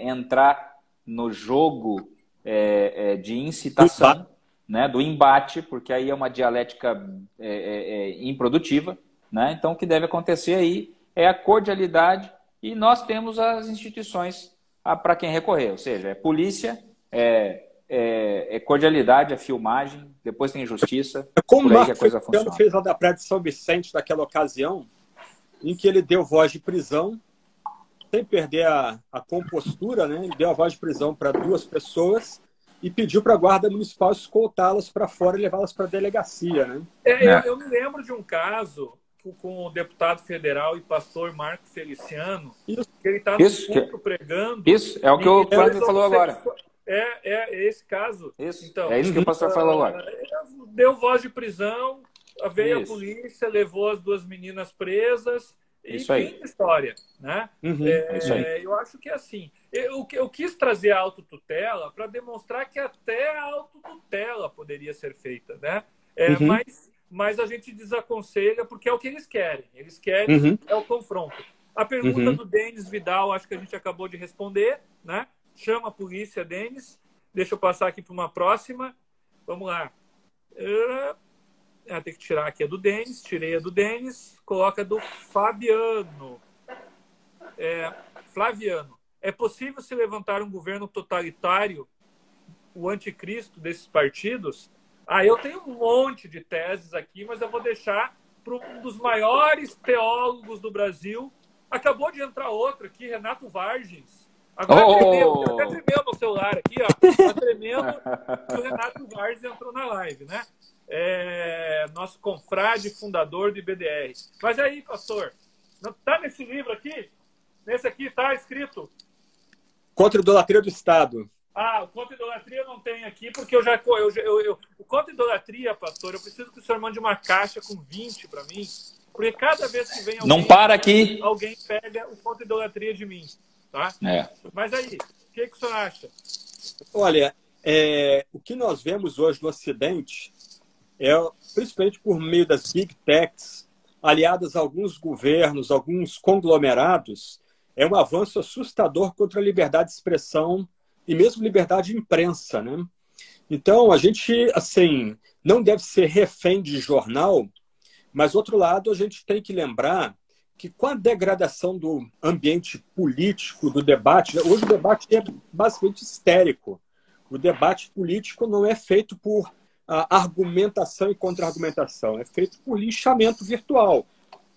entrar no jogo de incitação, né, do embate, porque aí é uma dialética improdutiva, né? Então, o que deve acontecer aí é a cordialidade, e nós temos as instituições para quem recorrer, ou seja, polícia, é cordialidade, é filmagem, depois tem justiça. É como por aí o que a Marco coisa Feliciano funciona. fez lá da Praia de São Vicente, naquela ocasião, em que ele deu voz de prisão, sem perder a compostura, né? Ele deu a voz de prisão para 2 pessoas e pediu para a Guarda Municipal escoltá-las para fora e levá-las para a delegacia, né? Eu me lembro de um caso com o deputado federal e pastor Marco Feliciano, Isso. que ele está no culto pregando. Isso, é o que o Franklin falou agora. É esse caso. Isso, então, é isso que o pastor falou agora. Deu voz de prisão, veio Isso. a polícia, levou as 2 meninas presas e Isso aí. fim de história. Né? Isso aí. Eu acho que é assim. Eu quis trazer a autotutela para demonstrar que até a autotutela poderia ser feita. Né? Mas a gente desaconselha porque é o que eles querem. Eles querem é o confronto. A pergunta do Denis Vidal, acho que a gente acabou de responder. Né? Chama a polícia, Denis. Deixa eu passar aqui para uma próxima. Vamos lá. Tem que tirar aqui a do Denis. Tirei a do Denis. Coloca a do Fabiano. Flaviano. É possível se levantar um governo totalitário, o anticristo desses partidos? Eu tenho um monte de teses aqui, mas eu vou deixar para um dos maiores teólogos do Brasil. Acabou de entrar outro aqui, Renato Vargens. Agora tremeu, até tremeu meu celular aqui, ó. Tá tremendo que o Renato Vargens entrou na live, né? Nosso confrade fundador do IBDR. Mas aí, pastor, não tá nesse livro aqui? Nesse aqui tá escrito Contra a idolatria do Estado. O contra a idolatria não tem aqui, porque o contra a idolatria, pastor, eu preciso que o senhor mande uma caixa com 20 para mim, porque cada vez que vem alguém, não para aqui, alguém pega o contra a idolatria de mim, tá? Mas aí, o que o senhor acha? Olha, o que nós vemos hoje no Ocidente principalmente por meio das big techs, aliadas a alguns governos, alguns conglomerados, é um avanço assustador contra a liberdade de expressão e mesmo liberdade de imprensa, né? Então, a gente, assim, não deve ser refém de jornal, mas, outro lado, a gente tem que lembrar que com a degradação do ambiente político, do debate, hoje o debate é basicamente histérico. O debate político não é feito por argumentação e contra-argumentação, é feito por linchamento virtual.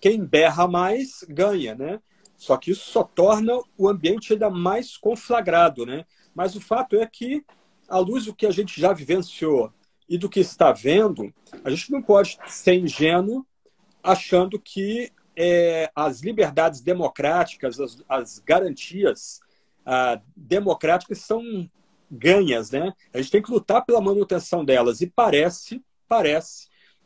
Quem berra mais, ganha, né? Só que isso só torna o ambiente ainda mais conflagrado, né? Mas o fato é que, à luz do que a gente já vivenciou e do que está vendo, a gente não pode ser ingênuo achando que as liberdades democráticas, as garantias democráticas são ganhas, né? A gente tem que lutar pela manutenção delas. E parece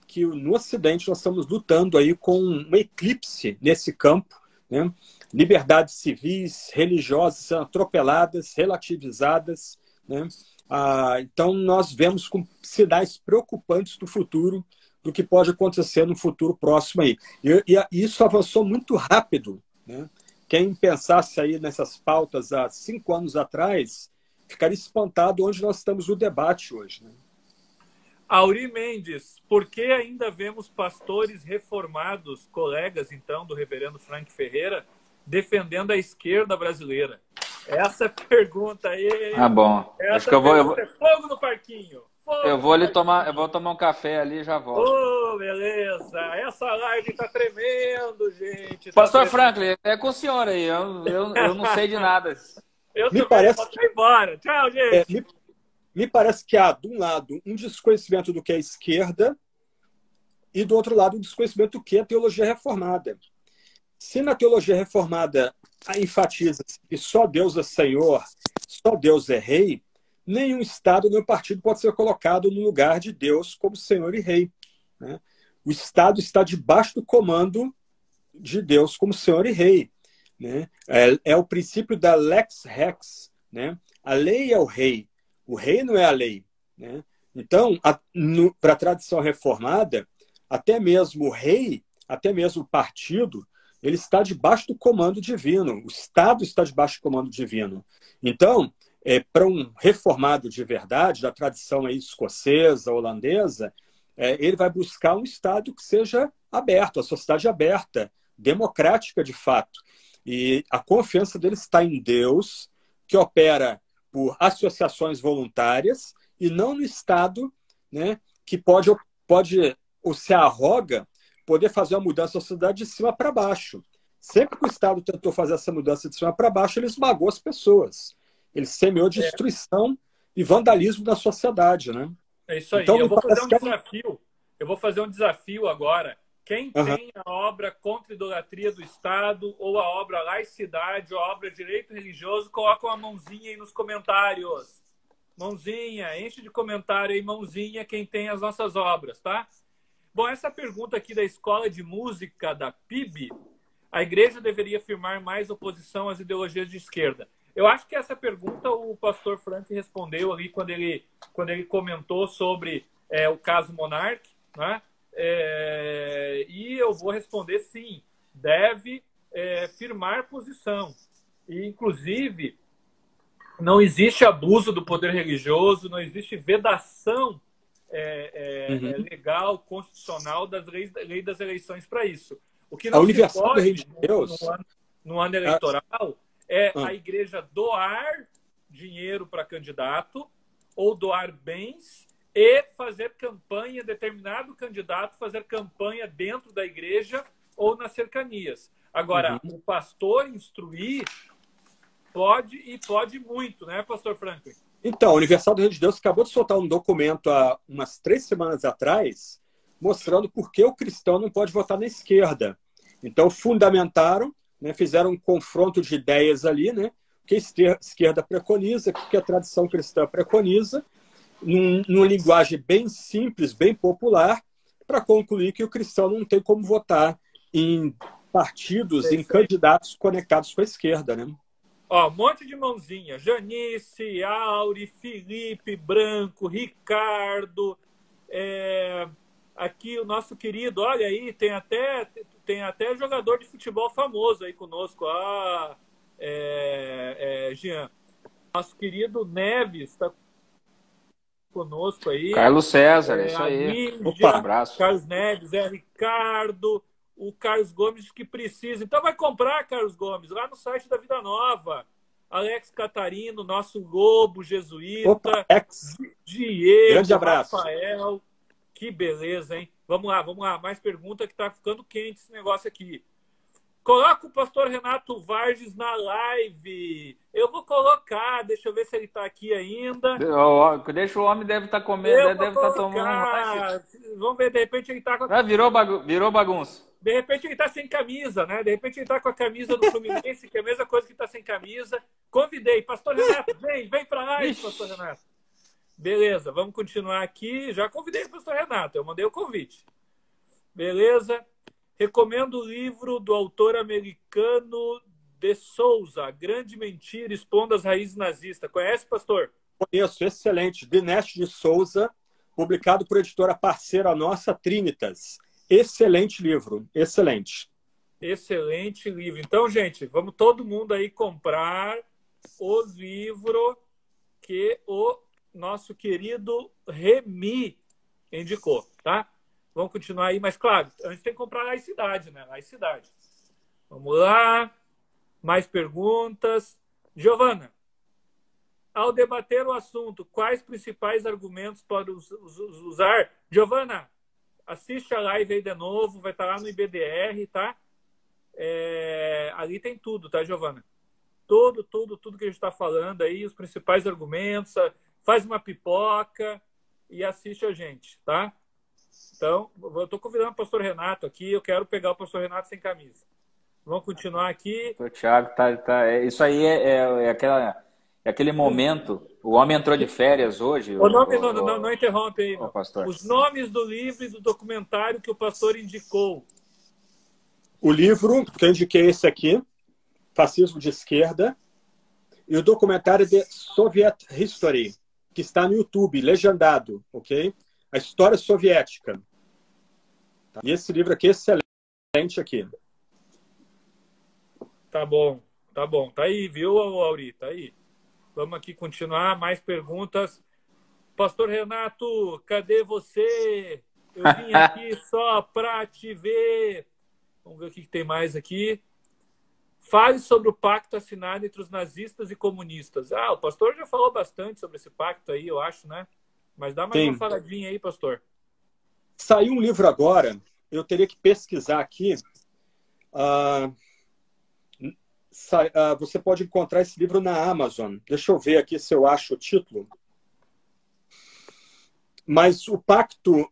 que no Ocidente nós estamos lutando aí com um eclipse nesse campo, né? Liberdades civis, religiosas sendo atropeladas, relativizadas, né? Então, nós vemos com sinais preocupantes do futuro, do que pode acontecer no futuro próximo aí. E isso avançou muito rápido, né? Quem pensasse aí nessas pautas há 5 anos atrás, ficaria espantado onde nós estamos no debate hoje, né? Auri Mendes, por que ainda vemos pastores reformados, colegas, então, do reverendo Frank Ferreira, defendendo a esquerda brasileira? Essa pergunta aí... bom. Acho que eu vou... Fogo no parquinho. Eu vou tomar um café ali e já volto. Beleza. Essa live tá tremendo, gente. Pastor Franklin, é com o senhor aí. Eu não sei de nada. Me parece... Vou embora. Tchau, gente. Me parece que há, de um lado, um desconhecimento do que é esquerda e, do outro lado, um desconhecimento do que é teologia reformada. Se na teologia reformada enfatiza que só Deus é Senhor, só Deus é Rei, nenhum Estado, nenhum partido pode ser colocado no lugar de Deus como Senhor e Rei, né? O Estado está debaixo do comando de Deus como Senhor e Rei, né? É o princípio da lex rex, né? A lei é o rei não é a lei, né? Então, para a tradição reformada, até mesmo o rei, até mesmo o partido, ele está debaixo do comando divino. O Estado está debaixo do comando divino. Então, para um reformado de verdade, da tradição aí escocesa, holandesa, ele vai buscar um Estado que seja aberto, a sociedade aberta, democrática de fato. E a confiança dele está em Deus, que opera por associações voluntárias e não no Estado, né, que pode ou se arroga poder fazer uma mudança da sociedade de cima para baixo. Sempre que o Estado tentou fazer essa mudança de cima para baixo, ele esmagou as pessoas. Ele semeou destruição e vandalismo na sociedade, né? É isso aí. Então, Eu vou fazer um desafio. Eu vou fazer um desafio agora. Quem tem a obra Contra a Idolatria do Estado, ou a obra Laicidade, ou a obra Direito Religioso, coloca uma mãozinha aí nos comentários. Mãozinha, enche de comentário aí, mãozinha, quem tem as nossas obras, tá? Bom, essa pergunta aqui da Escola de Música da PIB, a igreja deveria afirmar mais oposição às ideologias de esquerda? Eu acho que essa pergunta o pastor Frank respondeu ali quando ele comentou sobre o caso Monark, né? E eu vou responder sim, deve firmar posição. E, inclusive, não existe abuso do poder religioso, não existe vedação legal, constitucional das leis das eleições para isso. O que não se pode no ano eleitoral é a igreja doar dinheiro para candidato ou doar bens e fazer campanha, determinado candidato fazer campanha dentro da igreja ou nas cercanias. Agora, o pastor instruir pode muito, né, pastor Franklin? Então, a Universal do Reino de Deus acabou de soltar um documento há umas 3 semanas atrás, mostrando por que o cristão não pode votar na esquerda. Então, fundamentaram, né, fizeram um confronto de ideias ali, né, o que a esquerda preconiza, o que a tradição cristã preconiza, numa linguagem bem simples, bem popular, para concluir que o cristão não tem como votar em partidos, em candidatos conectados com a esquerda, né? Ó, um monte de mãozinha. Janice, Auri, Felipe, Branco, Ricardo. Aqui o nosso querido, olha aí, tem até jogador de futebol famoso aí conosco. Jean. Nosso querido Neves está conosco aí. Carlos César, isso aí. Opa, abraço. Carlos Neves, Ricardo. O Carlos Gomes que precisa. Então vai comprar, Carlos Gomes, lá no site da Vida Nova. Alex Catarino, nosso Lobo Jesuíta. Opa, Diego, grande abraço. Rafael. Que beleza, hein? Vamos lá. Mais pergunta que tá ficando quente esse negócio aqui. Coloca o pastor Renato Vargas na live. Eu vou colocar, deixa eu ver se ele tá aqui ainda. Deixa o homem, deve estar comendo, deve estar tomando. Vamos ver, de repente ele tá com virou bagunça. De repente ele tá sem camisa, né? De repente ele tá com a camisa do Fluminense, que é a mesma coisa que tá sem camisa. Convidei, pastor Renato, vem pra live, pastor Renato. Beleza, vamos continuar aqui. Já convidei o pastor Renato, eu mandei o convite. Beleza. Recomendo o livro do autor americano de Souza, Grande Mentira, expondo as raízes nazistas. Conhece, pastor? Conheço, excelente. Dinesh de Souza, publicado por editora parceira nossa, Trinitas. Excelente livro, excelente. Excelente livro. Então, gente, vamos todo mundo aí comprar o livro que o nosso querido Remy indicou, tá? Vamos continuar aí, mas claro, antes tem que comprar laicidade, né? Laicidade. Vamos lá. Mais perguntas. Giovana, ao debater o assunto, quais principais argumentos pode usar? Giovana, assiste a live aí de novo, vai estar lá no IBDR, tá? Ali tem tudo, tá, Giovana? Tudo que a gente está falando aí, os principais argumentos, faz uma pipoca e assiste a gente, tá? Então, eu estou convidando o pastor Renato aqui, eu quero pegar o pastor Renato sem camisa. Vamos continuar aqui. O Thiago isso aí é aquele momento. O homem entrou de férias hoje. Não interrompe aí. Pastor. Os nomes do livro e do documentário que o pastor indicou. O livro que eu indiquei é esse aqui, Fascismo de Esquerda, e o documentário de Soviet History, que está no YouTube, legendado, ok? A história soviética. E esse livro aqui é excelente aqui. Tá bom. Tá aí, viu, Auri? Tá aí. Vamos aqui continuar. Mais perguntas. Pastor Renato, cadê você? Eu vim aqui só para te ver. Vamos ver o que tem mais aqui. Fale sobre o pacto assinado entre os nazistas e comunistas. Ah, o pastor já falou bastante sobre esse pacto aí, eu acho, né? Mas dá mais uma faladinha aí, pastor. Saiu um livro agora, eu teria que pesquisar aqui. Você pode encontrar esse livro na Amazon. Deixa eu ver aqui se eu acho o título. Mas o pacto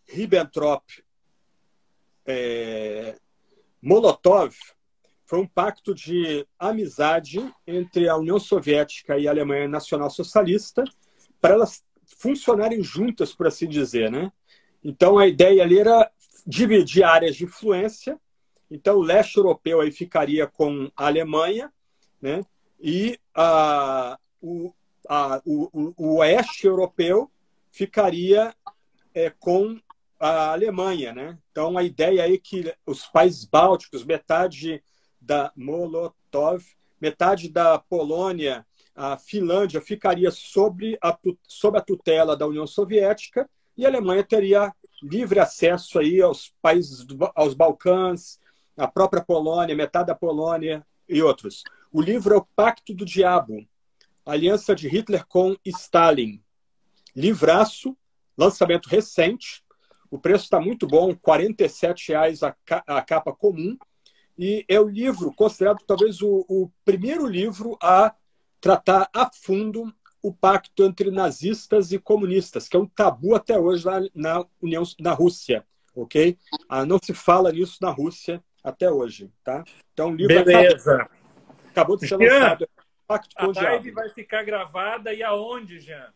Ribbentrop-Molotov foi um pacto de amizade entre a União Soviética e a Alemanha Nacional Socialista para elas funcionarem juntas, por assim dizer, né? Então, a ideia ali era dividir áreas de influência. Então, o leste europeu aí ficaria com a Alemanha, né? E o oeste europeu ficaria com a Alemanha, né? Então, a ideia aí é que os países bálticos, metade da Molotov, metade da Polônia, a Finlândia ficaria sob a tutela da União Soviética e a Alemanha teria livre acesso aí aos países, aos Balcãs, a própria Polônia, metade da Polônia e outros. O livro é O Pacto do Diabo, Aliança de Hitler com Stalin. Livraço, lançamento recente. O preço está muito bom, R$ 47,00 a capa comum. E é o livro considerado talvez o primeiro livro a tratar a fundo o pacto entre nazistas e comunistas, que é um tabu até hoje lá na Rússia, ok? Não se fala nisso na Rússia até hoje, tá? Então o livro acabou de ser lançado. Pacto com o Diabo. A live vai ficar gravada e aonde, Jean?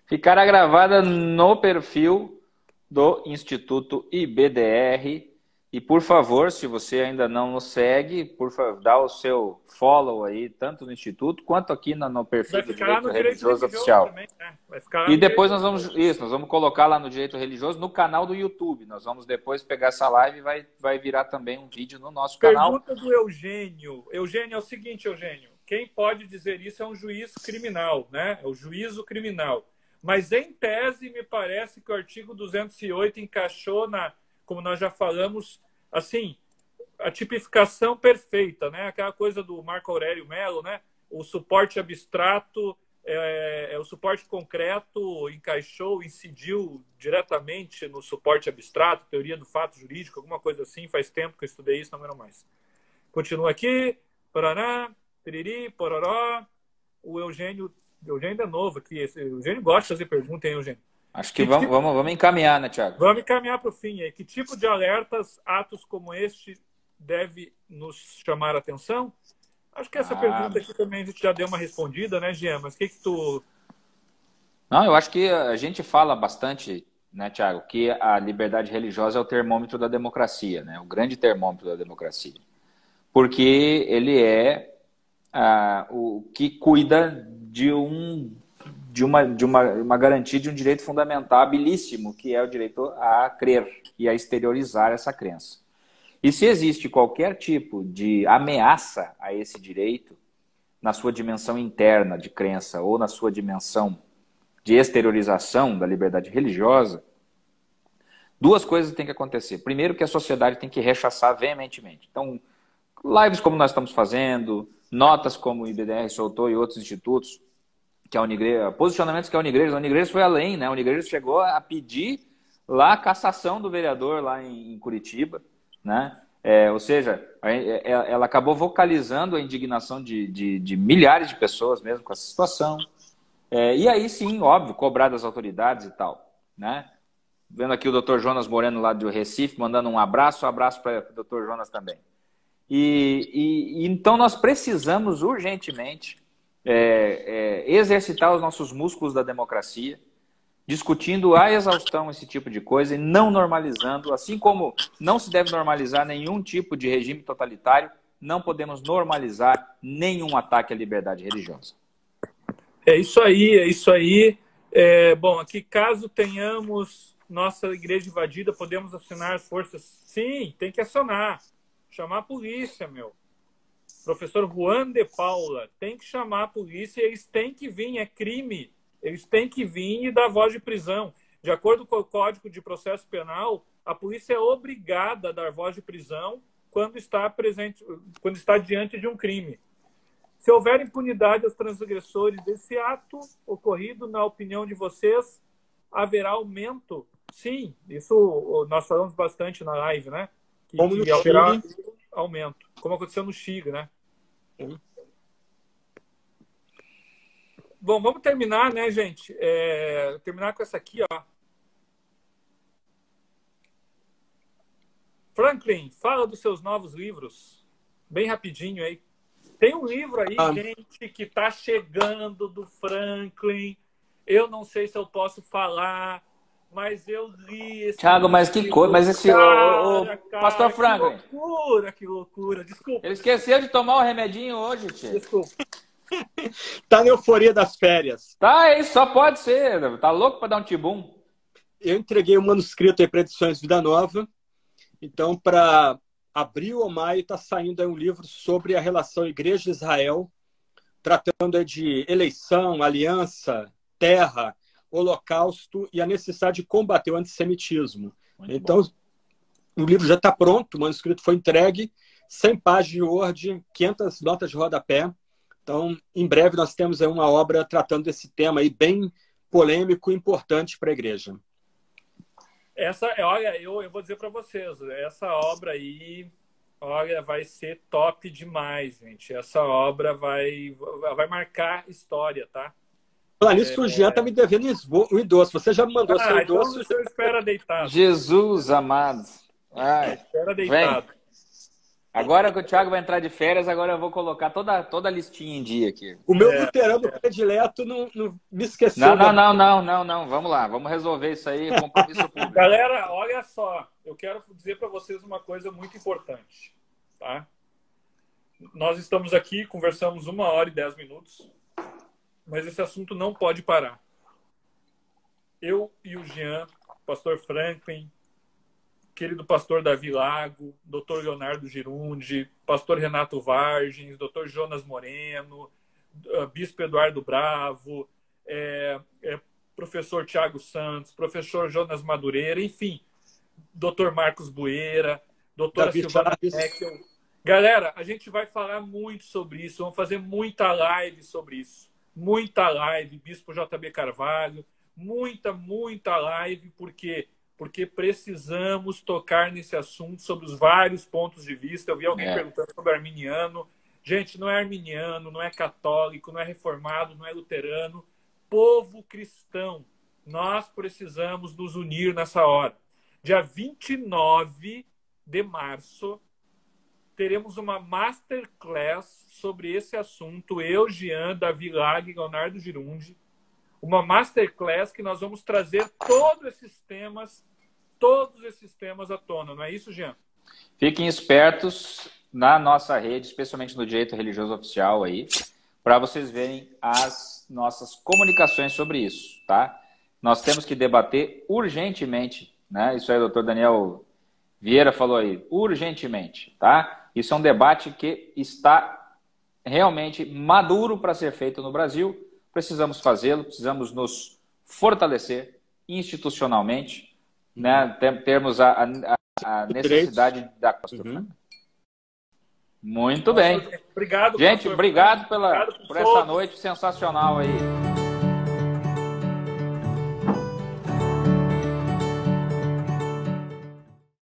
Ficará gravada no perfil do Instituto IBDR. E, por favor, se você ainda não nos segue, por favor, dá o seu follow aí, tanto no Instituto quanto aqui no perfil do Direito Religioso Oficial. Também, né? E depois nós vamos colocar lá no Direito Religioso, no canal do YouTube. Nós vamos depois pegar essa live e vai virar também um vídeo no nosso canal. Pergunta do Eugênio. Eugênio, é o seguinte, Eugênio. Quem pode dizer isso é um juiz criminal, né? É o juízo criminal. Mas, em tese, me parece que o artigo 208 encaixou como nós já falamos, assim, a tipificação perfeita, né? Aquela coisa do Marco Aurélio Melo, né? O suporte abstrato, o suporte concreto encaixou, incidiu diretamente no suporte abstrato, teoria do fato jurídico, alguma coisa assim. Faz tempo que eu estudei isso, não lembro mais. Continua aqui. Paraná, piriri, pororó. O Eugênio ainda é novo aqui. O Eugênio gosta de fazer pergunta, hein, Eugênio? Acho que vamos encaminhar, né, Thiago? Vamos encaminhar para o fim aí. Que tipo de alertas, atos como este, deve nos chamar a atenção? Acho que essa pergunta aqui também a gente já deu uma respondida, né, Jean? Mas o que tu... Não, eu acho que a gente fala bastante, né, Thiago, que a liberdade religiosa é o termômetro da democracia, né? O grande termômetro da democracia. Porque ele é o que cuida de uma garantia de um direito fundamental habilíssimo, que é o direito a crer e a exteriorizar essa crença. E se existe qualquer tipo de ameaça a esse direito, na sua dimensão interna de crença ou na sua dimensão de exteriorização da liberdade religiosa, duas coisas têm que acontecer. Primeiro, que a sociedade tem que rechaçar veementemente. Então, lives como nós estamos fazendo, notas como o IBDR soltou e outros institutos, que a Unigreja, posicionamentos que a Unigreja foi além, né? A Unigreja chegou a pedir lá a cassação do vereador lá em Curitiba, né? Ou seja, ela acabou vocalizando a indignação de milhares de pessoas mesmo com essa situação. E aí sim, óbvio, cobrar das autoridades e tal, né? Vendo aqui o Dr. Jonas Moreno lá do Recife, mandando um abraço para o Dr. Jonas também. Então nós precisamos urgentemente exercitar os nossos músculos da democracia, discutindo à exaustão esse tipo de coisa e não normalizando, assim como não se deve normalizar nenhum tipo de regime totalitário, não podemos normalizar nenhum ataque à liberdade religiosa. É isso aí. Bom, aqui caso tenhamos nossa igreja invadida, podemos acionar as forças? Sim, tem que acionar. Chamar a polícia, meu. Professor Juan de Paula, tem que chamar a polícia e eles têm que vir, é crime. Eles têm que vir e dar voz de prisão. De acordo com o Código de Processo Penal, a polícia é obrigada a dar voz de prisão quando está presente, quando está diante de um crime. Se houver impunidade aos transgressores desse ato ocorrido, na opinião de vocês, haverá aumento? Sim, isso nós falamos bastante na live, né? Como no haverá Chile. Aumento, como aconteceu no Chile, né? Sim. Bom, vamos terminar, né, gente? Terminar com essa aqui, ó. Franklin, fala dos seus novos livros. Bem rapidinho aí. Tem um livro aí, gente, que tá chegando do Franklin. Eu não sei se eu posso falar, mas eu li esse Thiago, mas que coisa, mas esse Pastor Franklin. Que loucura. Desculpa. Ele esqueceu de tomar o remedinho hoje, tio. Desculpa. Tá na euforia das férias. Tá, isso só pode ser. Tá louco para dar um tibum. Eu entreguei o manuscrito aí para Edições Vida Nova. Então, para abril ou maio, está saindo aí um livro sobre a relação Igreja-Israel, tratando aí de eleição, aliança, terra, holocausto e a necessidade de combater o antissemitismo. Muito então, bom. O livro já está pronto, o manuscrito foi entregue, 100 páginas de Word, 500 notas de rodapé. Então, em breve, nós temos aí uma obra tratando desse tema aí bem polêmico e importante para a igreja. Olha, eu vou dizer para vocês, essa obra aí, olha, vai ser top demais, gente. Essa obra vai marcar história, tá? Falar nisso, o Jean tá me devendo um idoso. Você já me mandou seu idoso. Então o senhor espera deitado. Jesus amado. Ai, espera deitado. Vem. Agora que o Thiago vai entrar de férias, agora eu vou colocar toda a listinha em dia aqui. O meu luterano predileto não me esqueceu. Não. Vamos lá, vamos resolver isso aí, compromisso público. Galera, olha só, eu quero dizer para vocês uma coisa muito importante, tá? Nós estamos aqui, conversamos 1 hora e 10 minutos, mas esse assunto não pode parar. Eu e o Jean, pastor Franklin, querido pastor Davi Lago, doutor Leonardo Girundi, pastor Renato Vargens, doutor Jonas Moreno, bispo Eduardo Bravo, professor Tiago Santos, professor Jonas Madureira, enfim, doutor Marcos Bueira, doutora Silvana Heckel. Galera, a gente vai falar muito sobre isso, vamos fazer muita live sobre isso. Muita live, bispo JB Carvalho, muita live, porque precisamos tocar nesse assunto sobre os vários pontos de vista. Eu vi alguém perguntando sobre arminiano. Gente, não é arminiano, não é católico, não é reformado, não é luterano. Povo cristão, nós precisamos nos unir nessa hora. Dia 29 de março, teremos uma masterclass sobre esse assunto. Eu, Jean, Davi Lago e Leonardo Girundi. Uma masterclass que nós vamos trazer todos esses temas à tona. Não é isso, Jean? Fiquem espertos na nossa rede, especialmente no Direito Religioso Oficial aí, para vocês verem as nossas comunicações sobre isso, tá? Nós temos que debater urgentemente, né? Isso aí o doutor Daniel Vieira falou aí, urgentemente, tá? Isso é um debate que está realmente maduro para ser feito no Brasil. Precisamos fazê-lo, precisamos nos fortalecer institucionalmente, né? Termos a necessidade da construção. Muito bem. Obrigado, gente, pastor. obrigado por essa noite sensacional aí.